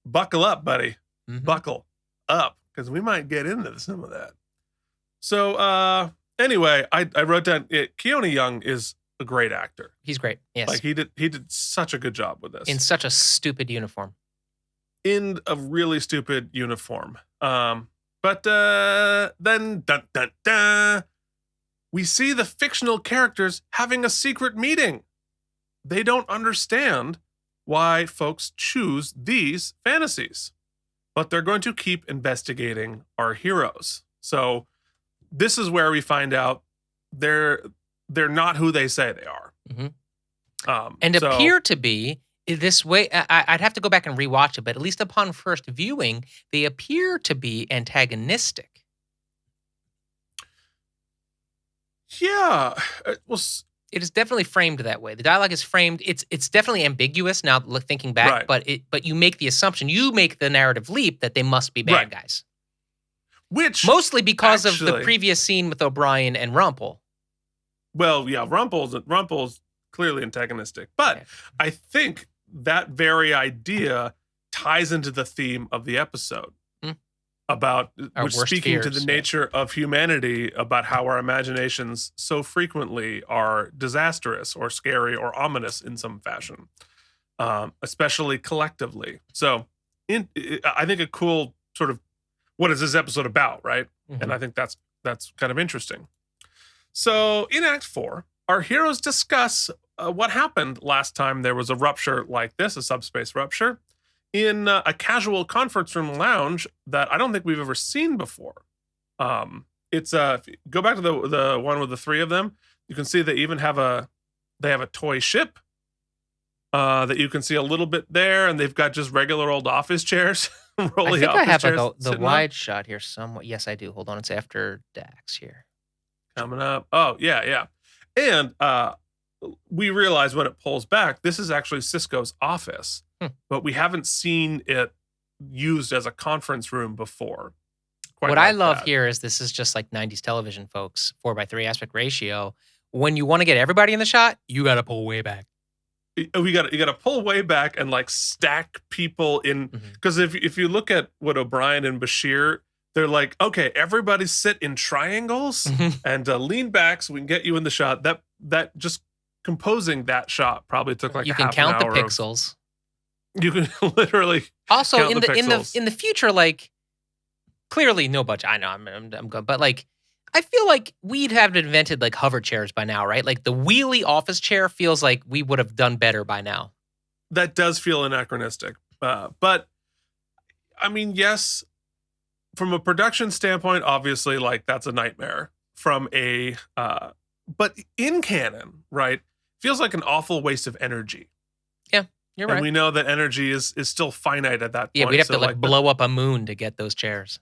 Speaker 1: buckle up, buddy. Buckle up, because we might get into some of that. So, anyway, I wrote down Keone Young is a great actor.
Speaker 2: He's great. Yes.
Speaker 1: Like he did such a good job with this.
Speaker 2: In such a stupid uniform.
Speaker 1: In a really stupid uniform. But then we see the fictional characters having a secret meeting. They don't understand why folks choose these fantasies, but they're going to keep investigating our heroes. So this is where we find out they're not who they say they are.
Speaker 2: And appear to be this way. I'd have to go back and rewatch it, but at least upon first viewing, they appear to be antagonistic.
Speaker 1: Yeah.
Speaker 2: It is definitely framed that way. The dialogue is framed. It's definitely ambiguous now thinking back, but you make the assumption, you make the narrative leap that they must be bad guys.
Speaker 1: Which
Speaker 2: mostly because of the previous scene with O'Brien and Rumpel.
Speaker 1: Well, yeah, Rumpel's clearly antagonistic, but I think that very idea ties into the theme of the episode about
Speaker 2: Our
Speaker 1: which
Speaker 2: worst
Speaker 1: speaking to
Speaker 2: fears,
Speaker 1: the nature of humanity, about how our imaginations so frequently are disastrous or scary or ominous in some fashion, especially collectively. So I think a cool sort of, what is this episode about, right? And I think that's kind of interesting. So in Act 4, our heroes discuss what happened last time there was a rupture like this, a subspace rupture, in a casual conference room lounge that I don't think we've ever seen before. It's if you go back to the one with the three of them, you can see they even have a toy ship that you can see a little bit there, and they've got just regular old office chairs.
Speaker 2: I think I
Speaker 1: office
Speaker 2: have
Speaker 1: chairs
Speaker 2: like the
Speaker 1: sitting
Speaker 2: wide shot here somewhat. Yes, I do. Hold on, it's after Dax here.
Speaker 1: coming up. Oh yeah. And we realize when it pulls back, this is actually Cisco's office, but we haven't seen it used as a conference room before.
Speaker 2: What I love here is this is just like 90s television, folks, 4:3 aspect ratio. When you want to get everybody in the shot, you got to pull way back.
Speaker 1: You got to pull way back and like stack people in, because if you look at what O'Brien and Bashir, they're like, okay, everybody sit in triangles and lean back so we can get you in the shot. That just composing that shot probably took like
Speaker 2: you
Speaker 1: a
Speaker 2: can
Speaker 1: half
Speaker 2: count
Speaker 1: an hour
Speaker 2: the pixels.
Speaker 1: You can literally
Speaker 2: Also
Speaker 1: count
Speaker 2: in
Speaker 1: the
Speaker 2: the
Speaker 1: pixels.
Speaker 2: in the future, like clearly no budget. I know I'm good, but like I feel like we'd have invented like hover chairs by now, right? Like the wheelie office chair feels like we would have done better by now.
Speaker 1: That does feel anachronistic, but I mean, yes, from a production standpoint, obviously, like that's a nightmare. From a but in canon, right, feels like an awful waste of energy.
Speaker 2: Yeah, you're right.
Speaker 1: And we know that energy is still finite at that point.
Speaker 2: Yeah, we'd have to like
Speaker 1: the-
Speaker 2: blow up a moon to get those chairs.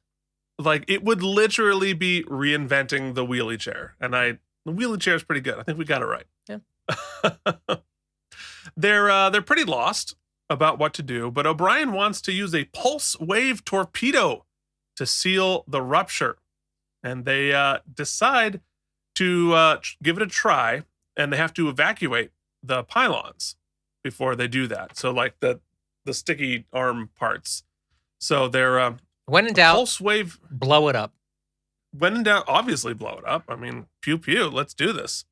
Speaker 1: like it would literally be reinventing the wheelie chair, and the wheelie chair is pretty good. I think we got it right.
Speaker 2: Yeah.
Speaker 1: They're pretty lost about what to do, but O'Brien wants to use a pulse wave torpedo to seal the rupture, and they decide to give it a try, and they have to evacuate the pylons before they do that. So like the sticky arm parts. So they're
Speaker 2: When in doubt,
Speaker 1: pulse wave.
Speaker 2: blow it up.
Speaker 1: When in doubt, obviously blow it up. I mean, pew pew, let's do this.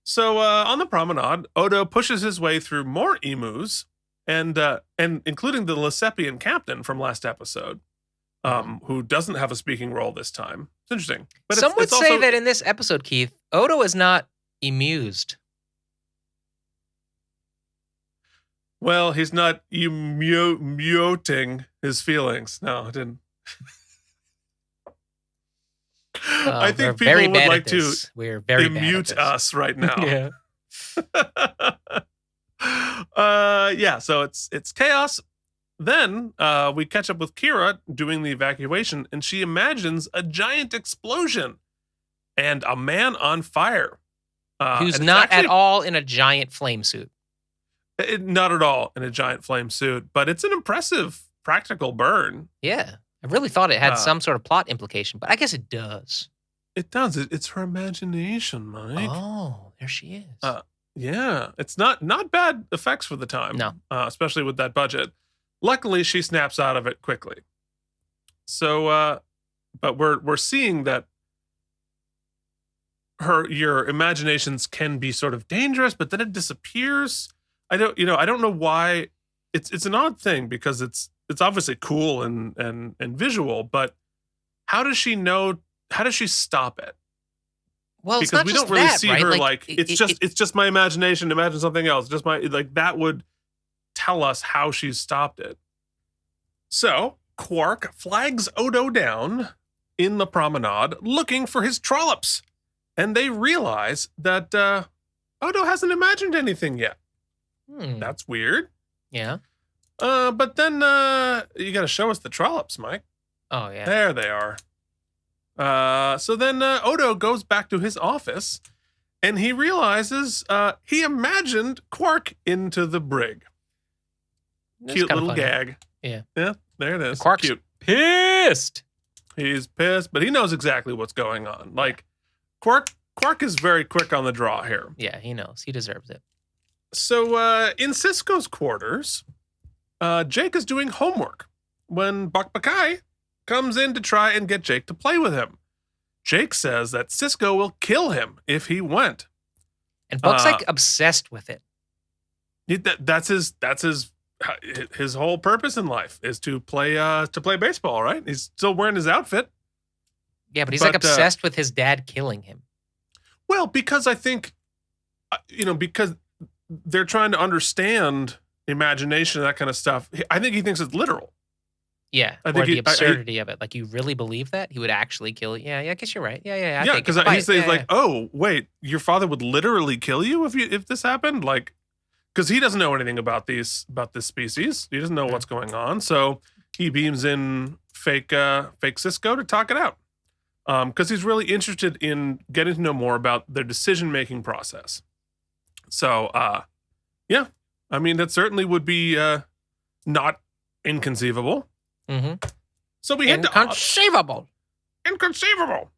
Speaker 1: So on the promenade, Odo pushes his way through more emus, and including the Lesepian captain from last episode, who doesn't have a speaking role this time. It's interesting. But
Speaker 2: Some would
Speaker 1: it's
Speaker 2: say
Speaker 1: also,
Speaker 2: that in this episode, Keith, Odo is not amused.
Speaker 1: well, he's not emoting his feelings. No, I didn't. I think people
Speaker 2: very
Speaker 1: would
Speaker 2: bad
Speaker 1: like
Speaker 2: at
Speaker 1: to
Speaker 2: this. We're very bad at
Speaker 1: mute
Speaker 2: this.
Speaker 1: us right now.
Speaker 2: Yeah.
Speaker 1: Yeah, so it's chaos. Then we catch up with Kira doing the evacuation, and she imagines a giant explosion and a man on fire.
Speaker 2: Who's
Speaker 1: and it's
Speaker 2: not at
Speaker 1: actually-
Speaker 2: all in a giant flame suit.
Speaker 1: Not at all in a giant flame suit, but it's an impressive practical burn.
Speaker 2: Yeah. I really thought it had some sort of plot implication, but I guess it does.
Speaker 1: It does. It's her imagination, Mike.
Speaker 2: Oh, there she is.
Speaker 1: Yeah, it's not bad effects for the time.
Speaker 2: No.
Speaker 1: Especially with that budget. Luckily, she snaps out of it quickly. So, but we're seeing that your imaginations can be sort of dangerous, but then it disappears. I don't know why. It's an odd thing because it's obviously cool and visual, but how does she know? How does she stop it?
Speaker 2: Well, it's
Speaker 1: Because
Speaker 2: not
Speaker 1: we
Speaker 2: just
Speaker 1: don't really
Speaker 2: that,
Speaker 1: see
Speaker 2: right?
Speaker 1: her
Speaker 2: Like,
Speaker 1: it's just my imagination. Imagine something else. Just my that would tell us how she's stopped it. So Quark flags Odo down in the promenade looking for his trollops, and they realize that Odo hasn't imagined anything yet. That's weird.
Speaker 2: Yeah.
Speaker 1: But then you got to show us the trollops, Mike.
Speaker 2: Oh, yeah.
Speaker 1: There they are. So then Odo goes back to his office, and he realizes he imagined Quark into the brig.
Speaker 2: That's
Speaker 1: Cute
Speaker 2: kinda
Speaker 1: little
Speaker 2: funny.
Speaker 1: gag.
Speaker 2: Yeah.
Speaker 1: Yeah, there it is.
Speaker 2: Quark's
Speaker 1: Cute.
Speaker 2: pissed.
Speaker 1: He's pissed, but he knows exactly what's going on. Like, Quark is very quick on the draw here.
Speaker 2: Yeah, he knows. He deserves it.
Speaker 1: So in Cisco's quarters, Jake is doing homework when Buck Bakai comes in to try and get Jake to play with him. Jake says that Cisco will kill him if he went.
Speaker 2: And Buck's like obsessed with it.
Speaker 1: That's his whole purpose in life is to play baseball, right? He's still wearing his outfit.
Speaker 2: Yeah, but he's like obsessed with his dad killing him.
Speaker 1: Well, because I think, because they're trying to understand imagination and that kind of stuff. I think he thinks it's literal.
Speaker 2: Yeah, or the absurdity of it. Like, you really believe that? He would actually kill you? Yeah, I guess you're right. Yeah.
Speaker 1: Yeah, because he's like, oh, wait, your father would literally kill you if this happened? Like, because he doesn't know anything about this species. He doesn't know what's going on. So he beams in fake Cisco to talk it out. Because he's really interested in getting to know more about their decision-making process. So, yeah, I mean, that certainly would be not inconceivable.
Speaker 2: Mm-hmm.
Speaker 1: So we head to Ops. Inconceivable.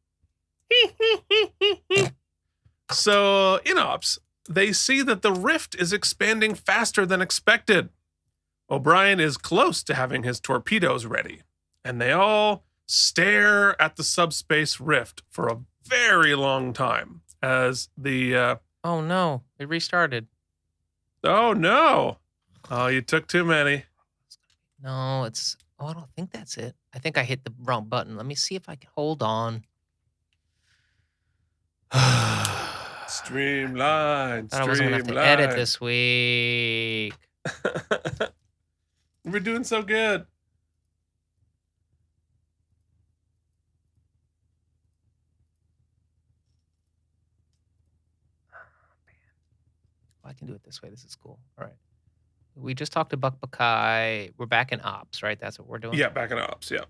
Speaker 1: So in Ops, they see that the rift is expanding faster than expected. O'Brien is close to having his torpedoes ready, and they all stare at the subspace rift for a very long time as the...
Speaker 2: oh, no. It restarted.
Speaker 1: Oh, no. Oh, you took too many.
Speaker 2: No, it's... Oh, I don't think that's it. I think I hit the wrong button. Let me see if I can hold on.
Speaker 1: Streamline.
Speaker 2: I wasn't going to have to edit this week.
Speaker 1: We're doing so good.
Speaker 2: I can do it this way. This is cool. All right. We just talked to Buck Bakai. We're back in Ops, right? That's what we're doing?
Speaker 1: Yeah, back in Ops, yeah.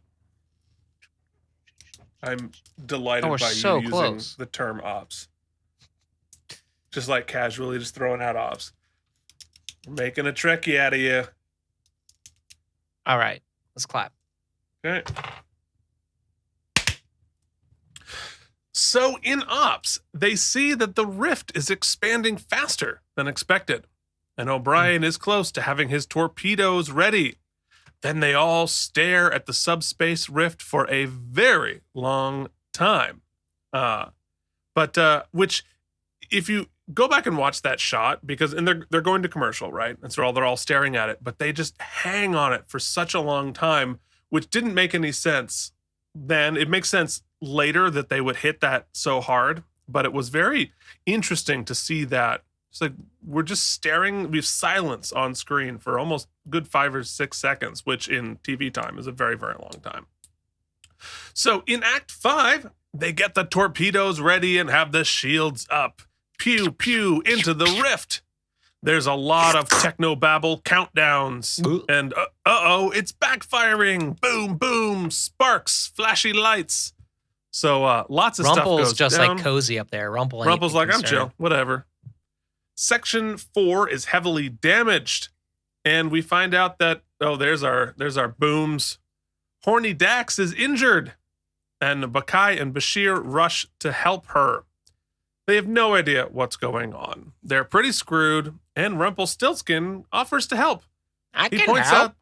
Speaker 1: I'm delighted by
Speaker 2: so
Speaker 1: you
Speaker 2: close.
Speaker 1: using the term Ops. Just like casually just throwing out Ops. We're making a Trekkie out of you.
Speaker 2: All right. Let's clap.
Speaker 1: Okay. So in Ops, they see that the rift is expanding faster than expected, and O'Brien is close to having his torpedoes ready. Then they all stare at the subspace rift for a very long time. Which, if you go back and watch that shot, and they're going to commercial, right? And so they're all staring at it, but they just hang on it for such a long time, which didn't make any sense then. It makes sense later that they would hit that so hard, but it was very interesting to see that. It's like we're just staring, we have silence on screen for almost good 5 or 6 seconds, which in TV time is a very, very long time. So in Act 5, they get the torpedoes ready and have the shields up. Pew, pew, into the rift. There's a lot of technobabble countdowns. And uh-oh, it's backfiring. Boom, boom, sparks, flashy lights. So lots of stuff goes
Speaker 2: Rumpel's just
Speaker 1: down.
Speaker 2: like cozy up there.
Speaker 1: Rumpel's like, I'm chill, whatever. Section 4 is heavily damaged. And we find out that, there's our booms. Horny Dax is injured. And Bakai and Bashir rush to help her. They have no idea what's going on. They're pretty screwed, and Rumpelstiltskin offers to help. He points out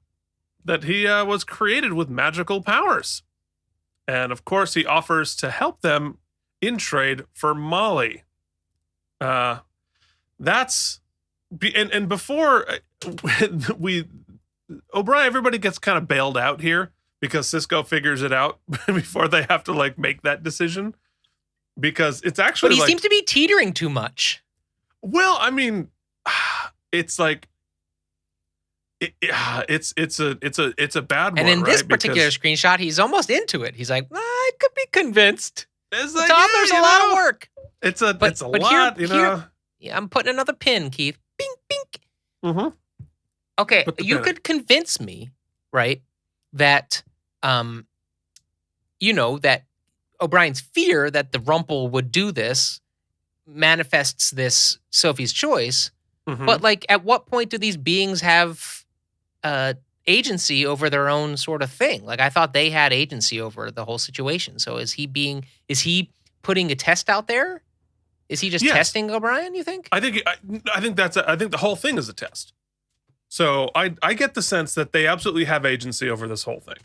Speaker 1: that he was created with magical powers. And of course, he offers to help them in trade for Molly. Before O'Brien, everybody gets kind of bailed out here because Cisco figures it out before they have to make that decision. Because it's actually,
Speaker 2: but he seems to be teetering too much.
Speaker 1: Well, I mean, it's like it's a bad one.
Speaker 2: And in this
Speaker 1: right?
Speaker 2: particular screenshot, he's almost into it. He's like, I could be convinced.
Speaker 1: It's like,
Speaker 2: Toddler's a lot of work.
Speaker 1: It's a lot,
Speaker 2: Here, yeah, I'm putting another pin, Keith. Bink, bink.
Speaker 1: Mm-hmm.
Speaker 2: Okay, you could convince me, right, that, that O'Brien's fear that the Rumpel would do this manifests this Sophie's choice.
Speaker 1: Mm-hmm.
Speaker 2: But at what point do these beings have agency over their own sort of thing? I thought they had agency over the whole situation. So is he putting a test out there? Is he just
Speaker 1: Yes.
Speaker 2: testing O'Brien, you think?
Speaker 1: I think the whole thing is a test. So I get the sense that they absolutely have agency over this whole thing,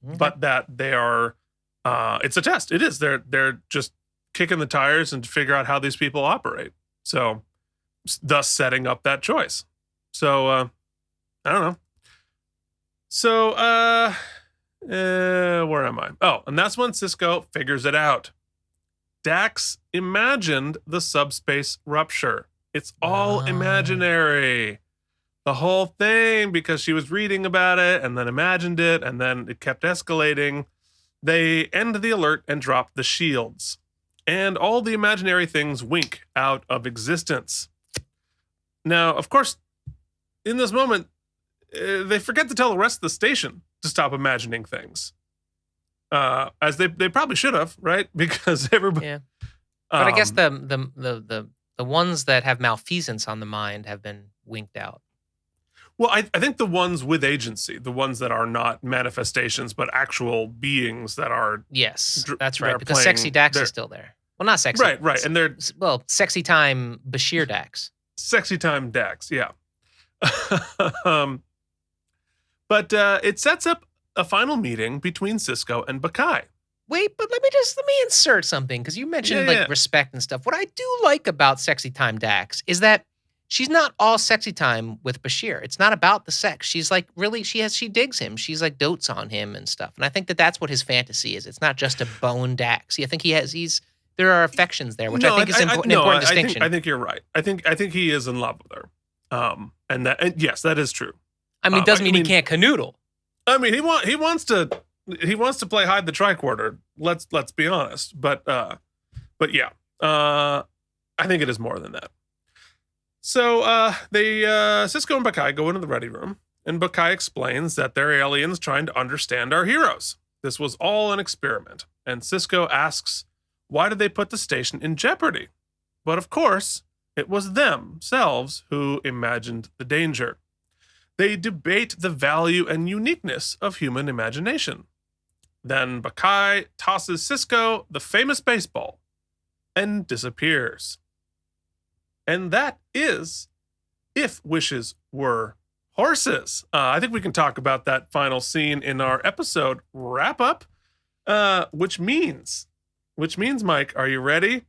Speaker 2: Okay.
Speaker 1: but that they are. It's a test. It is. They're just kicking the tires and to figure out how these people operate. So, thus setting up that choice. So I don't know. So where am I? Oh, and that's when Sisko figures it out. Dax imagined the subspace rupture. It's all imaginary. The whole thing, because she was reading about it and then imagined it, and then it kept escalating. They end the alert and drop the shields. And all the imaginary things wink out of existence. Now, of course, in this moment, they forget to tell the rest of the station to stop imagining things. As they probably should have, right? Because everybody...
Speaker 2: Yeah. But I guess the ones that have malfeasance on the mind have been winked out.
Speaker 1: Well, I think the ones with agency, the ones that are not manifestations, but actual beings that are...
Speaker 2: Yes, that's
Speaker 1: they're
Speaker 2: right. Because
Speaker 1: playing-
Speaker 2: Sexy Dax
Speaker 1: they're-
Speaker 2: is still there. Well, not Sexy.
Speaker 1: Right. And they're
Speaker 2: Well, Sexy Time Bashir Dax.
Speaker 1: sexy time Dax, yeah. But it sets up a final meeting between Sisko and Bakai.
Speaker 2: Wait, but let me insert something, because you mentioned
Speaker 1: Yeah.
Speaker 2: respect and stuff. What I do like about Sexy Time Dax is that she's not all sexy time with Bashir. It's not about the sex. She's like really she digs him. She's like dotes on him and stuff. And I think that that's what his fantasy is. It's not just a bone Dax. I think there are affections there, which I think is an important distinction.
Speaker 1: I think you're right. I think he is in love with her. And yes, that is true.
Speaker 2: I mean, it doesn't mean he can't canoodle.
Speaker 1: I mean, he wants to play hide the tricorder. Let's be honest. But yeah, I think it is more than that. So Sisko and Bakai go into the ready room, and Bakai explains that they're aliens trying to understand our heroes. This was all an experiment. And Sisko asks, why did they put the station in jeopardy? But of course, it was themselves who imagined the danger. They debate the value and uniqueness of human imagination. Then Bakai tosses Sisko the famous baseball and disappears. And that is If Wishes Were Horses. I think we can talk about that final scene in our episode wrap-up, which means, Mike, are you ready?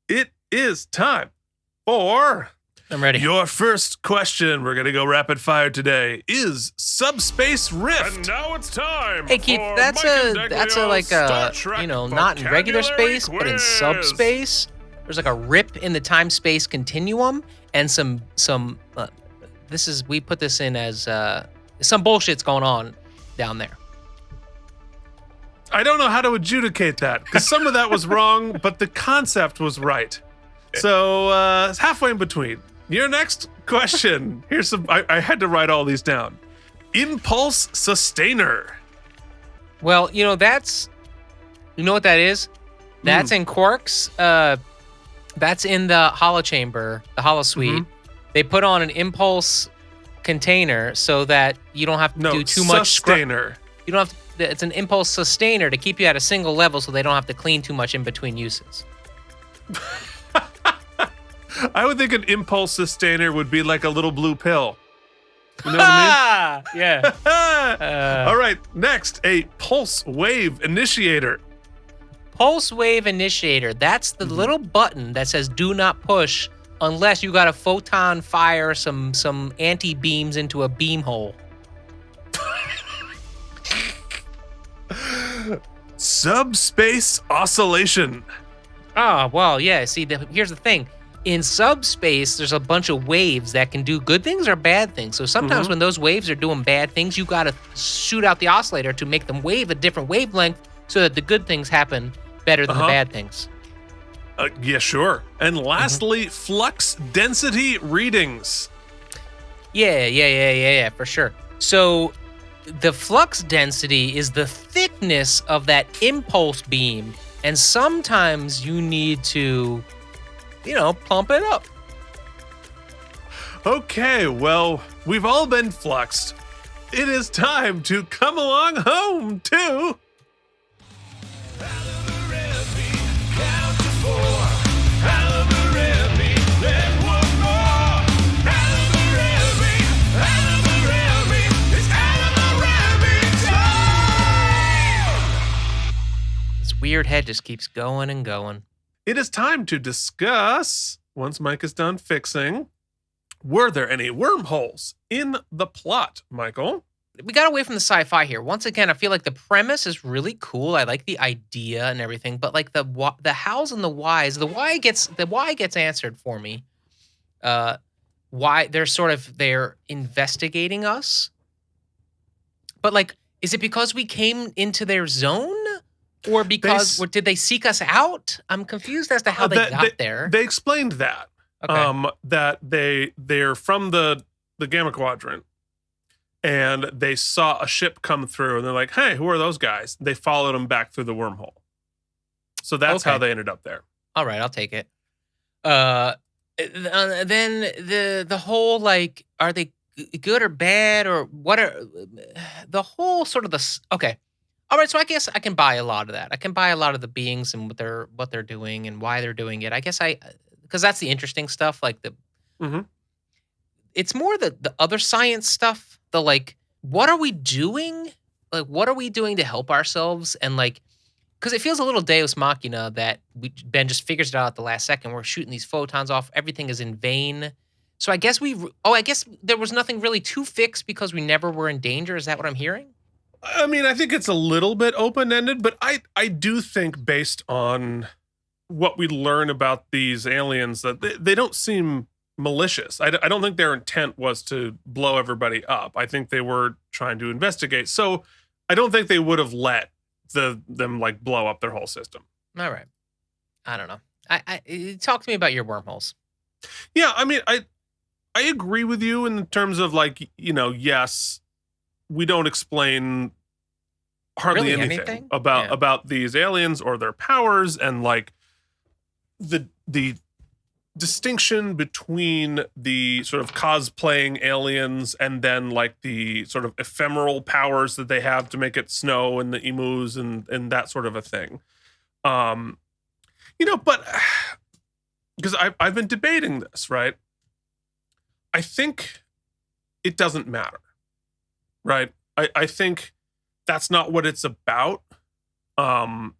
Speaker 1: It is time for...
Speaker 2: I'm ready.
Speaker 1: Your first question, we're going to go rapid fire today, is Subspace Rift. And now it's time.
Speaker 2: Hey Keith, that's
Speaker 1: Star Trek
Speaker 2: not in regular
Speaker 1: vocabulary
Speaker 2: space, but in
Speaker 1: quiz.
Speaker 2: subspace. There's like a rip in the time-space continuum, and we put this in as some bullshit's going on down there.
Speaker 1: I don't know how to adjudicate that, because some of that was wrong, but the concept was right. So it's halfway in between. Your next question. Here's some. I had to write all these down. Impulse sustainer.
Speaker 2: Well, you know what that is? That's in Quark's. That's in the holochamber, the holosuite. They put on an impulse container so that you don't have to do too much.
Speaker 1: Sustainer.
Speaker 2: You don't have to. It's an impulse sustainer to keep you at a single level, so they don't have to clean too much in between uses.
Speaker 1: I would think an impulse sustainer would be like a little blue pill. You know what I
Speaker 2: mean? Yeah.
Speaker 1: All right. Next, a pulse wave initiator.
Speaker 2: Pulse wave initiator. That's the little button that says "Do not push" unless you got a photon fire some anti-beams into a beam hole.
Speaker 1: Subspace oscillation.
Speaker 2: Ah, well, yeah. See, here's the thing. In subspace, there's a bunch of waves that can do good things or bad things. So sometimes when those waves are doing bad things, you got to shoot out the oscillator to make them wave a different wavelength so that the good things happen better than the bad things.
Speaker 1: Yeah, sure. And lastly, flux density readings.
Speaker 2: Yeah, for sure. So the flux density is the thickness of that impulse beam. And sometimes you need to, pump it up.
Speaker 1: Okay, well, we've all been fluxed. It is time to come along home to...
Speaker 3: AllamaEmmies, count to 4. AllamaEmmies.
Speaker 2: weird head just keeps going and going.
Speaker 1: It is time to discuss, once Mike is done fixing, were there any wormholes in the plot, Michael?
Speaker 2: We got away from the sci-fi here. Once again, I feel like the premise is really cool. I like the idea and everything, but like the hows and the whys, the why gets answered for me. Why they're investigating us, but like, is it because we came into their zone? Or because did they seek us out? I'm confused as to how they got there.
Speaker 1: They explained that.
Speaker 2: Okay.
Speaker 1: That they're from the Gamma Quadrant, and they saw a ship come through, and they're like, "Hey, who are those guys?" They followed them back through the wormhole. So that's how they ended up there.
Speaker 2: All right, I'll take it. Then the whole like, are they good or bad, or what are the whole sort of the okay. All right, so I guess I can buy a lot of that. I can buy a lot of the beings and what they're doing and why they're doing it. I guess because that's the interesting stuff. Like it's more the other science stuff. The like, what are we doing? Like, what are we doing to help ourselves? And like, because it feels a little Deus Machina that Ben just figures it out at the last second. We're shooting these photons off. Everything is in vain. So I guess I guess there was nothing really to fix because we never were in danger. Is that what I'm hearing?
Speaker 1: I mean, I think it's a little bit open-ended, but I do think based on what we learn about these aliens that they don't seem malicious. I don't think their intent was to blow everybody up. I think they were trying to investigate. So I don't think they would have let them like blow up their whole system.
Speaker 2: All right. I don't know. I talk to me about your wormholes.
Speaker 1: Yeah, I mean, I agree with you in terms of like, yes, we don't explain hardly
Speaker 2: really
Speaker 1: anything about these aliens or their powers, and like the distinction between the sort of cosplaying aliens and then like the sort of ephemeral powers that they have to make it snow and the emus and that sort of a thing. But because I've been debating this, right? I think it doesn't matter. Right. I think that's not what it's about. I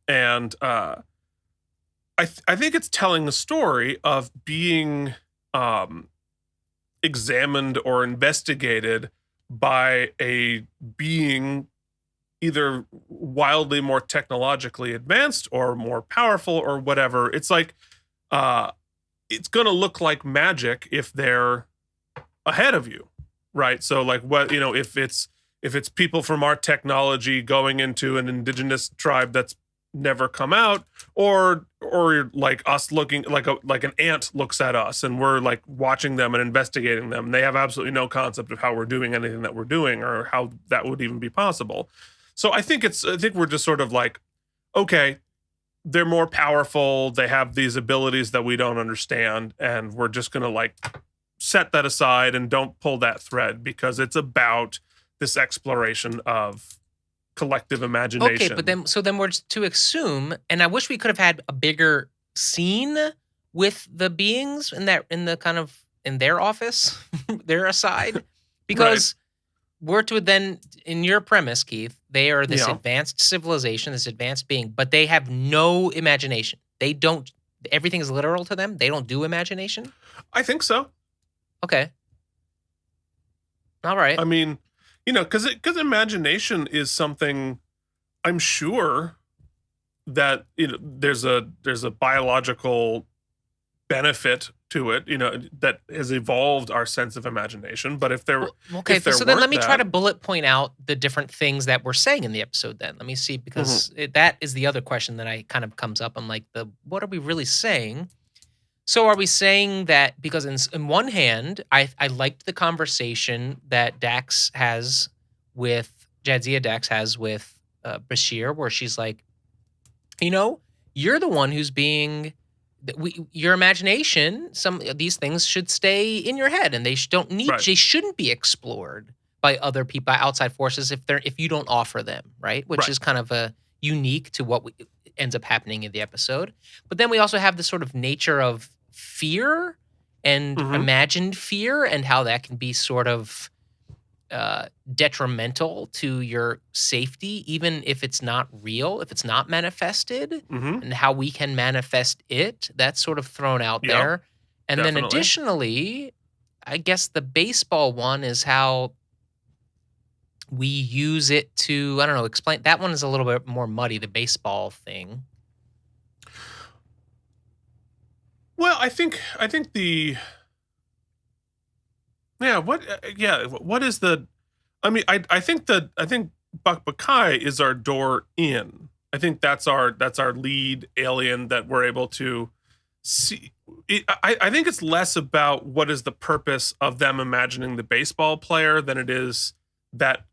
Speaker 1: think it's telling a story of being examined or investigated by a being either wildly more technologically advanced or more powerful or whatever. It's like it's going to look like magic if they're ahead of you. Right. So like if it's people from our technology going into an indigenous tribe that's never come out, or like us looking like an ant looks at us and we're like watching them and investigating them. And they have absolutely no concept of how we're doing anything that we're doing or how that would even be possible. So I think we're just sort of like, okay, they're more powerful. They have these abilities that we don't understand. And we're just going to like set that aside and don't pull that thread because it's about this exploration of collective imagination.
Speaker 2: Okay, but then we're to assume, and I wish we could have had a bigger scene with the beings in their office, their aside, because we're to then, in your premise, Keith, they are this advanced civilization, this advanced being, but they have no imagination. They don't. Everything is literal to them. They don't do imagination.
Speaker 1: I think so.
Speaker 2: Okay. All right.
Speaker 1: I mean, because imagination is something, I'm sure that there's a biological benefit to it, that has evolved our sense of imagination. But if there,
Speaker 2: so then let me try to bullet point out the different things that we're saying in the episode. Then let me see, because that is the other question that I kind of comes up. I'm like, what are we really saying? So are we saying that because in one hand, I liked the conversation that Dax has with Jadzia Dax has with Bashir, where she's like, you're the one who's being your imagination. Some of these things should stay in your head, and they they shouldn't be explored by other people, by outside forces if you don't offer them, right? Which is kind of a unique to what ends up happening in the episode. But then we also have the sort of nature of fear and imagined fear, and how that can be sort of detrimental to your safety, even if it's not real, if it's not manifested,
Speaker 1: Mm-hmm.
Speaker 2: and how we can manifest it. That's sort of thrown out
Speaker 1: Yeah,
Speaker 2: there. And then
Speaker 1: definitely.
Speaker 2: additionally, I guess the baseball one is how we use it to, I don't know, explain. That one is a little bit more muddy, the baseball thing.
Speaker 1: Well, I think the what is the I mean I think Buck Bakai is our door in. I think that's our lead alien that we're able to see. I think it's less about what is the purpose of them imagining the baseball player than it is that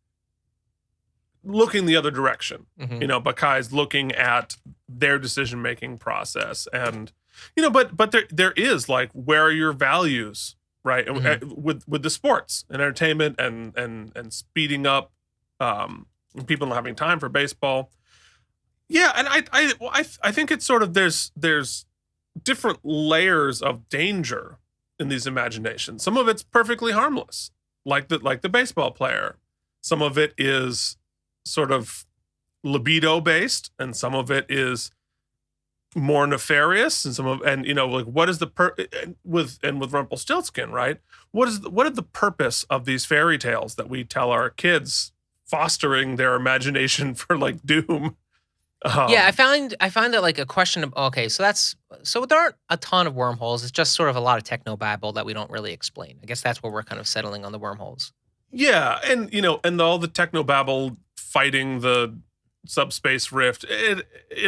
Speaker 1: looking the other direction.
Speaker 2: Mhm.
Speaker 1: You know, Bakai's looking at their decision making process, and but there is like, where are your values, right? With the sports and entertainment and speeding up, people not having time for baseball. Yeah, and I think it's sort of, there's different layers of danger in these imaginations. Some of it's perfectly harmless, like the baseball player. Some of it is sort of libido based, and some of it is more nefarious, and like, what is the with Rumpelstiltskin, right? What is the purpose of these fairy tales that we tell our kids, fostering their imagination for like doom?
Speaker 2: Yeah, I find that like a question of, okay, so there aren't a ton of wormholes. It's just sort of a lot of techno babble that we don't really explain. I guess that's where we're kind of settling on the wormholes.
Speaker 1: Yeah, and and all the technobabble fighting the subspace rift,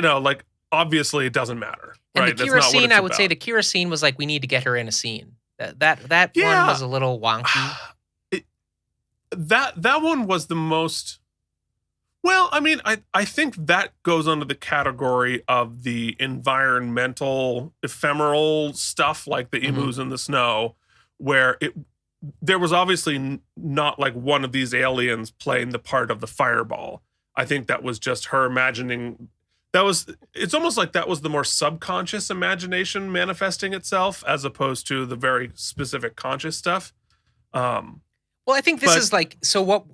Speaker 1: like, obviously it doesn't matter,
Speaker 2: And
Speaker 1: right?
Speaker 2: the
Speaker 1: That's
Speaker 2: Kira
Speaker 1: not what
Speaker 2: scene,
Speaker 1: it's
Speaker 2: I would say
Speaker 1: about.
Speaker 2: the Kira scene was like, we need to get her in a scene. That one
Speaker 1: Yeah.
Speaker 2: was a little wonky.
Speaker 1: That one was the most. Well, I mean, I think that goes under the category of the environmental, ephemeral stuff, like the emus in the snow, where there was obviously not like one of these aliens playing the part of the fireball. I think that was just her imagining. It's almost like that was the more subconscious imagination manifesting itself, as opposed to the very specific conscious stuff.
Speaker 2: Well, I think this is like, so what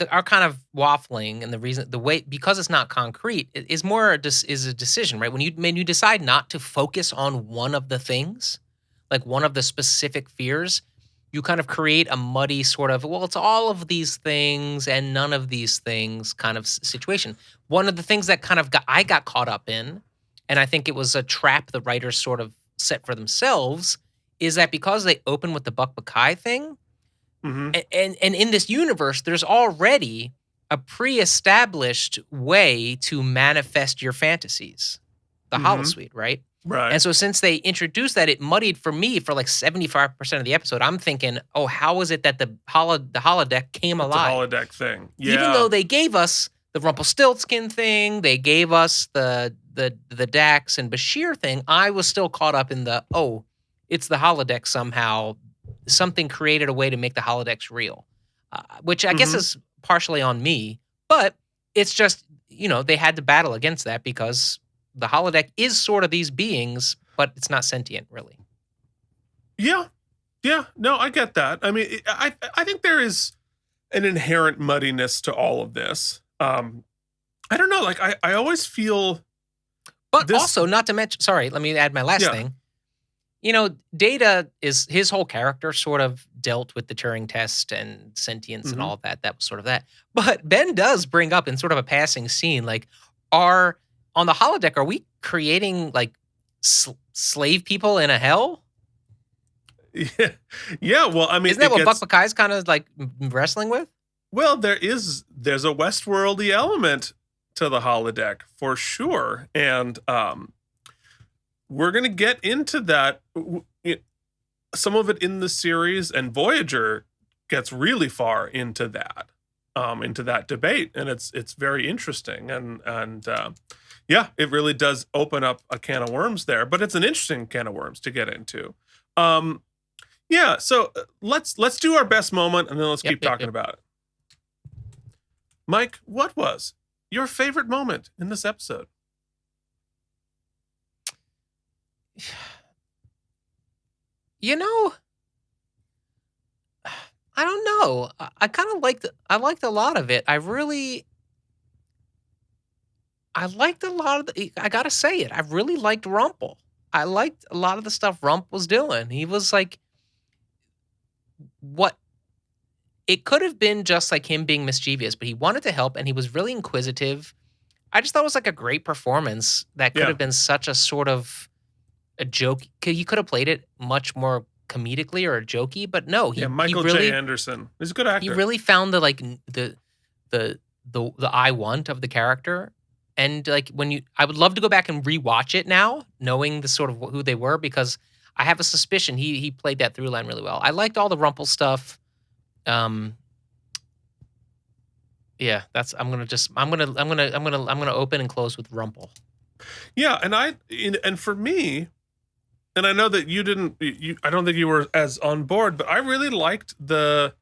Speaker 2: our kind of waffling, and the reason, the way, because it's not concrete, is more is a decision, right? When you decide not to focus on one of the things, like one of the specific fears, you kind of create a muddy sort of, well, it's all of these things and none of these things kind of situation. One of the things that kind of I got caught up in, and I think it was a trap the writers sort of set for themselves, is that because they open with the Buck Bakai thing, and in this universe, there's already a pre-established way to manifest your fantasies, the holosuite, right?
Speaker 1: Right.
Speaker 2: And so since they introduced that, it muddied for me for like 75% of the episode. I'm thinking, oh, how is it that the holodeck came alive?
Speaker 1: It's a holodeck thing. Yeah.
Speaker 2: Even though they gave us the Rumpelstiltskin thing, they gave us the Dax and Bashir thing, I was still caught up in the, oh, it's the holodeck somehow. Something created a way to make the holodecks real, which I guess is partially on me, but it's just, they had to battle against that because the holodeck is sort of these beings, but it's not sentient, really.
Speaker 1: Yeah. Yeah. No, I get that. I mean, I think there is an inherent muddiness to all of this. I don't know. Like, I always feel.
Speaker 2: But also, not to mention, sorry, let me add my last thing. Data is, his whole character sort of dealt with the Turing test and sentience and all of that. That was sort of that. But Ben does bring up in sort of a passing scene, like, on the holodeck, are we creating like slave people in a hell?
Speaker 1: Yeah. Yeah. Well, I mean,
Speaker 2: isn't that what Buck Bakai's kind of like wrestling with?
Speaker 1: Well, there's a Westworldy element to the holodeck for sure. And, we're going to get into that. Some of it in the series, and Voyager gets really far into that debate. And it's very interesting. And yeah, it really does open up a can of worms there, but it's an interesting can of worms to get into. Yeah. So let's do our best moment, and then let's keep talking about it. Mike, what was your favorite moment in this episode?
Speaker 2: I don't know. I kind of liked a lot of it. I liked a lot of I gotta say it. I really liked Rumpel. I liked a lot of the stuff Rump was doing. He was like, what it could have been just like him being mischievous, but he wanted to help and he was really inquisitive. I just thought it was like a great performance that could have been such a sort of a joke. He could have played it much more comedically or jokey, but no,
Speaker 1: Michael
Speaker 2: he really,
Speaker 1: J. Anderson. He's a good actor.
Speaker 2: He really found the I want of the character. And like I would love to go back and rewatch it now, knowing the sort of who they were, because I have a suspicion he played that through line really well. I liked all the Rumpel stuff. Yeah, I'm gonna open and close with Rumpel.
Speaker 1: Yeah, and for me, and I know that you didn't. I don't think you were as on board, but I really liked the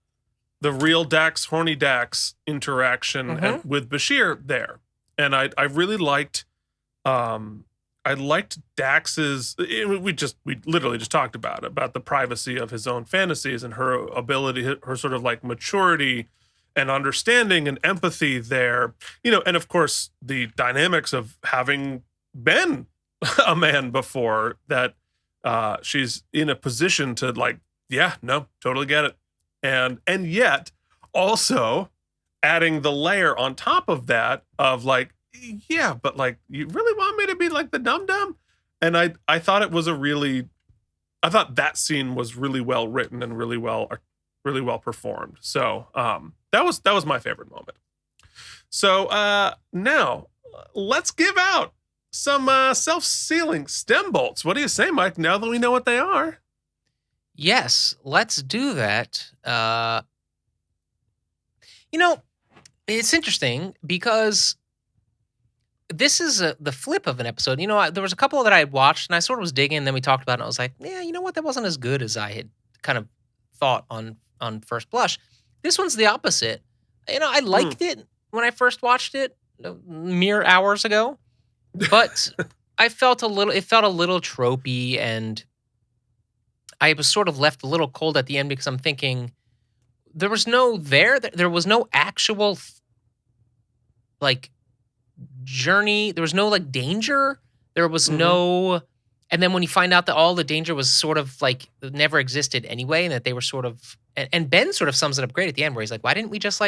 Speaker 1: real Dax, Horny Dax interaction with Bashir there. And I really liked, I liked Dax's. We literally just talked about the privacy of his own fantasies and her ability, her sort of like maturity and understanding and empathy there. And of course the dynamics of having been a man before that. She's in a position to like, yeah, no, totally get it, and yet also adding the layer on top of that of like, yeah, but like, you really want me to be like the dum-dum? And I thought I thought that scene was really well written and really well performed. So that was my favorite moment. So now let's give out some self-sealing stem bolts. What do you say, Mike, now that we know what they are?
Speaker 2: Yes, let's do that. It's interesting because this is the flip of an episode. There was a couple that I had watched and I sort of was digging, and then we talked about it and I was like, yeah, you know what? That wasn't as good as I had kind of thought on first blush. This one's the opposite. I liked it when I first watched it mere hours ago, but it felt a little tropey, and I was sort of left a little cold at the end because I'm thinking there was no actual like journey. There was no like danger. There was no, and then when you find out that all the danger was sort of like never existed anyway, and that they were sort of, and Ben sort of sums it up great at the end where he's like, why don't you just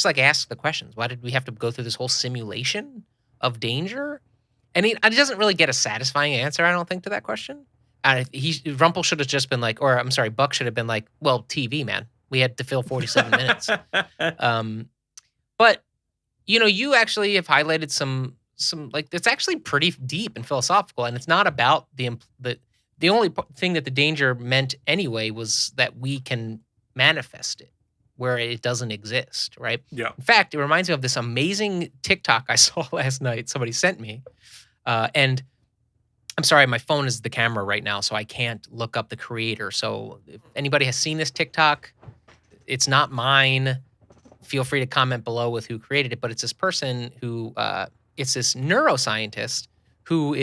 Speaker 2: ask the questions? Why did we have to go through this whole simulation of danger? And he doesn't really get a satisfying answer, I don't think, to that question. Rumpel should have just been like, or I'm sorry, Buck should have been like, well, TV, man. We had to fill 47 minutes. But you actually have highlighted some like, it's actually pretty deep and philosophical, and it's not about the only thing that the danger meant anyway was that we can manifest it where it doesn't exist, right?
Speaker 1: Yeah.
Speaker 2: In fact, it reminds me of this amazing TikTok I saw last night. Somebody sent me, and I'm sorry, my phone is the camera right now, so I can't look up the creator. So if anybody has seen this TikTok, it's not mine. Feel free to comment below with who created it, but it's this person who, it's this neuroscientist who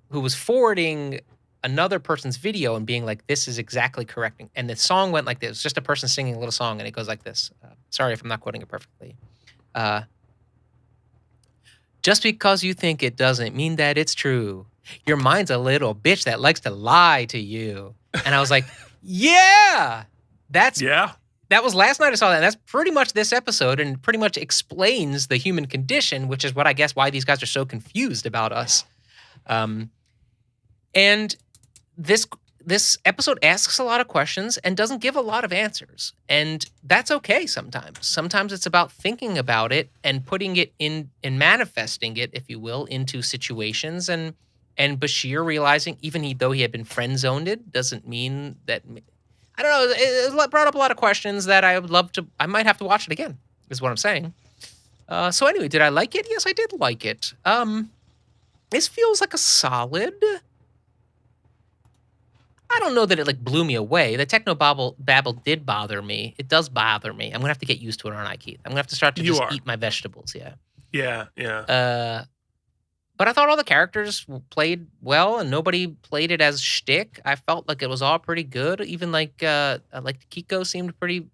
Speaker 2: was forwarding another person's video and being like, this is exactly correct. And the song went like this. It's just a person singing a little song, and it goes like this. Sorry if I'm not quoting it perfectly. Just because you think it doesn't mean that it's true. Your mind's a little bitch that likes to lie to you. And I was like, yeah, that was last night I saw that. And that's pretty much this episode, and pretty much explains the human condition, which is what I guess why these guys are so confused about us. And this episode asks a lot of questions and doesn't give a lot of answers. And that's okay sometimes. Sometimes it's about thinking about it and putting it in and manifesting it, if you will, into situations. And Bashir realizing, even though he had been friend-zoned, doesn't mean that, I don't know, it brought up a lot of questions that I might have to watch it again, is what I'm saying. So anyway, did I like it? Yes, I did like it. This feels like a solid. I don't know that it like blew me away. The techno babble did bother me. It does bother me. I'm gonna have to get used to it, aren't I, Keith? I'm gonna have to start to eat my vegetables. Yeah.
Speaker 1: Yeah.
Speaker 2: But I thought all the characters played well, and nobody played it as shtick. I felt like it was all pretty good. Even like Kiko seemed pretty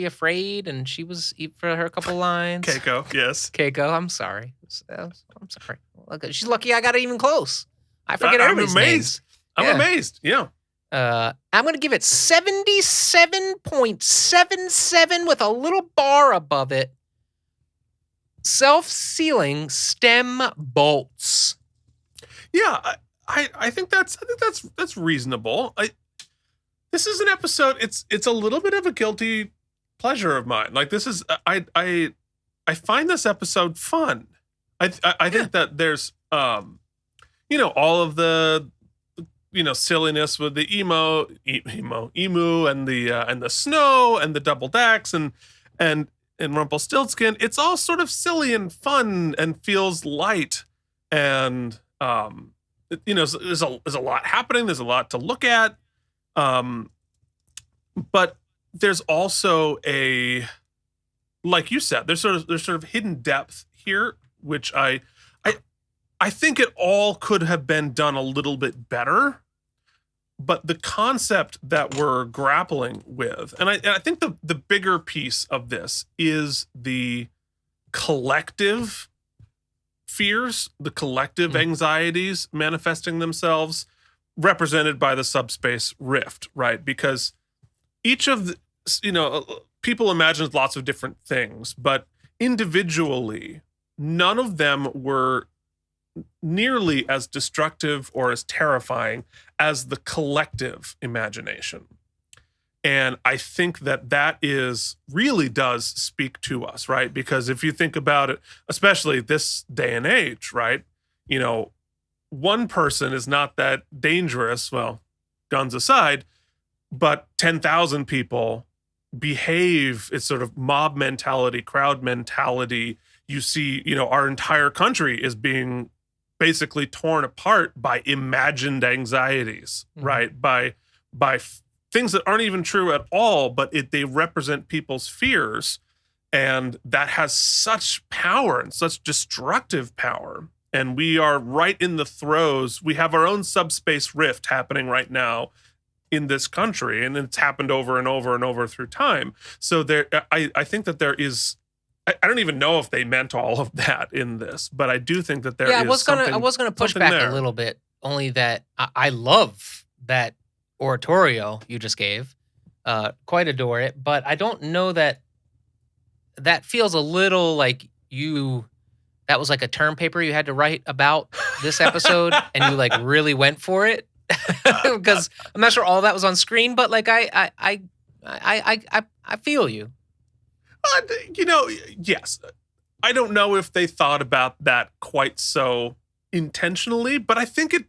Speaker 2: afraid, and she was for her couple lines.
Speaker 1: Keiko, yes.
Speaker 2: Keiko, I'm sorry. I'm sorry. Look, she's lucky I got it even close. I forget
Speaker 1: I'm
Speaker 2: everybody's
Speaker 1: amazed.
Speaker 2: names.
Speaker 1: I'm amazed. Yeah.
Speaker 2: I'm going to give it 77.77 with a little bar above it. Self-sealing stem bolts.
Speaker 1: Yeah, I think that's reasonable. This is an episode. It's a little bit of a guilty pleasure of mine. Like this is I find this episode fun. I think that there's all of the silliness with the emu and the snow and the double Dax and Rumpelstiltskin. It's all sort of silly and fun and feels light, and there's a lot happening. There's a lot to look at, but there's also like you said, there's sort of hidden depth here, which I think it all could have been done a little bit better. But the concept that we're grappling with, and I think the bigger piece of this is the collective fears, the collective anxieties manifesting themselves, represented by the subspace rift, right? Because each of the, people imagine lots of different things, but individually, none of them were nearly as destructive or as terrifying as the collective imagination. And I think that really does speak to us, right? Because if you think about it, especially this day and age, right? One person is not that dangerous, well, guns aside, but 10,000 people behave, it's sort of mob mentality, crowd mentality. You see, our entire country is being basically torn apart by imagined anxieties, right? By things that aren't even true at all, but they represent people's fears. And that has such power and such destructive power. And we are right in the throes. We have our own subspace rift happening right now in this country. And it's happened over and over and over through time. So I think that there is, I don't even know if they meant all of that in this, but I do think that there is
Speaker 2: I was gonna push back a little bit, only that I love that oratorio you just gave. Quite adore it, but I don't know that feels a little like that was like a term paper you had to write about this episode and you like really went for it. Because I'm not sure all that was on screen, but like I feel you.
Speaker 1: Yes. I don't know if they thought about that quite so intentionally, but I think it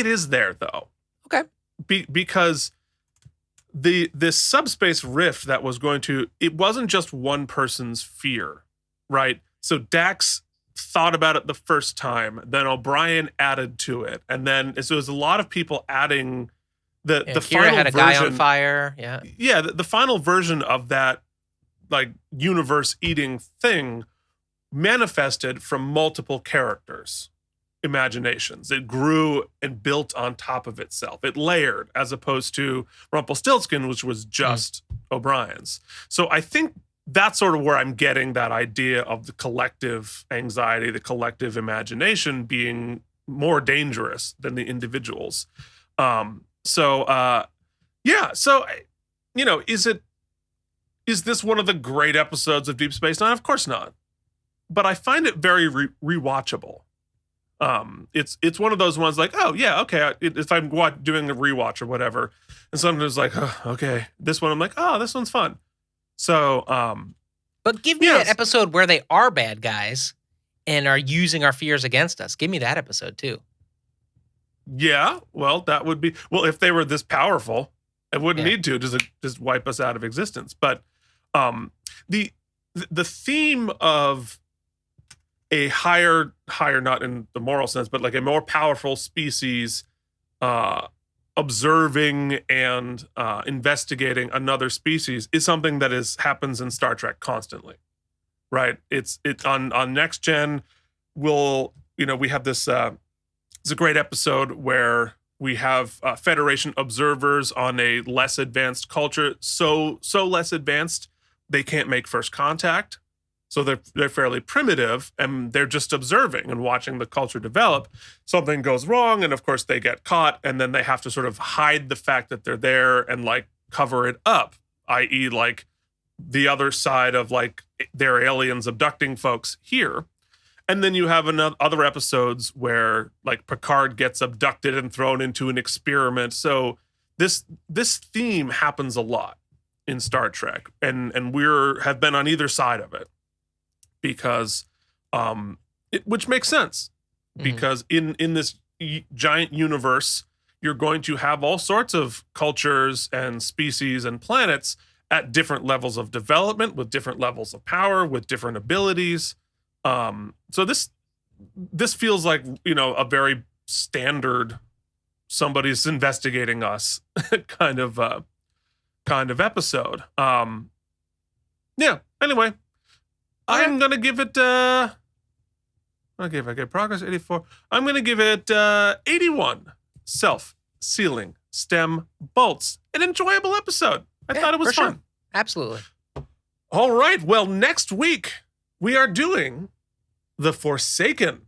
Speaker 1: is there though.
Speaker 2: Okay.
Speaker 1: Because this subspace rift that was it wasn't just one person's fear, right? So Dax thought about it the first time, then O'Brien added to it, and then so there's a lot of people adding the
Speaker 2: Kira
Speaker 1: final
Speaker 2: had a
Speaker 1: version,
Speaker 2: guy on fire. Yeah.
Speaker 1: Yeah, the final version of that like universe eating thing manifested from multiple characters' imaginations. It grew and built on top of itself. It layered, as opposed to Rumpelstiltskin, which was just O'Brien's. So I think that's sort of where I'm getting that idea of the collective anxiety, the collective imagination being more dangerous than the individuals. Is this one of the great episodes of Deep Space Nine? Of course not. But I find it very rewatchable. It's one of those ones like, oh yeah, okay. If I'm doing a rewatch or whatever, and sometimes like, oh, okay, this one I'm like, oh, this one's fun. So,
Speaker 2: but give me that episode where they are bad guys and are using our fears against us. Give me that episode too.
Speaker 1: Yeah, well, that would be if they were this powerful, it wouldn't need to just wipe us out of existence. But the theme of a higher, not in the moral sense, but like a more powerful species observing and investigating another species is something that happens in Star Trek constantly, right? It's on Next Gen. We'll we have this. It's a great episode where we have Federation observers on a less advanced culture, so less advanced they can't make first contact. So they're fairly primitive, and they're just observing and watching the culture develop. Something goes wrong, and of course they get caught, and then they have to sort of hide the fact that they're there and like cover it up, i.e. like the other side of like they're aliens abducting folks here. And then you have other episodes where like Picard gets abducted and thrown into an experiment. So this theme happens a lot in Star Trek, and have been on either side of it. Because, which makes sense, because in this giant universe, you're going to have all sorts of cultures and species and planets at different levels of development, with different levels of power, with different abilities. So this feels like, a very standard, somebody's investigating us kind of episode. Yeah. Anyway. I'm going to give it, okay, if I get progress, 84. I'm going to give it 81 self-sealing stem bolts. An enjoyable episode. I thought it was fun.
Speaker 2: Sure. Absolutely.
Speaker 1: All right. Well, next week, we are doing The Forsaken.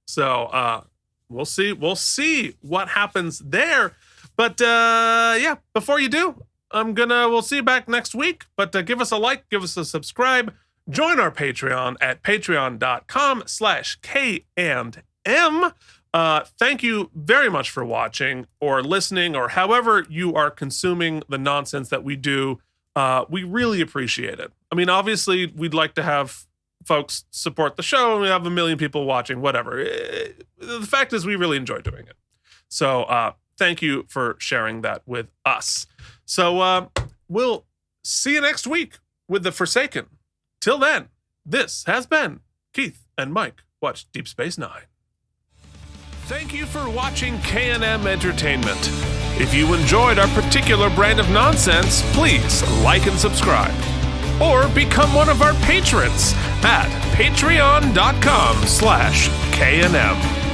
Speaker 1: So we'll see what happens there. But yeah, before you do, we'll see you back next week, but give us a like, give us a subscribe, join our Patreon at patreon.com/K&M. Thank you very much for watching or listening or however you are consuming the nonsense that we do. We really appreciate it. I mean, obviously we'd like to have folks support the show and we have 1 million people watching, whatever. The fact is we really enjoy doing it. So, thank you for sharing that with us. So we'll see you next week with The Forsaken. Till then, this has been Keith and Mike Watch Deep Space Nine. Thank you for watching K&M Entertainment. If you enjoyed our particular brand of nonsense, please like and subscribe. Or become one of our patrons at patreon.com/K&M.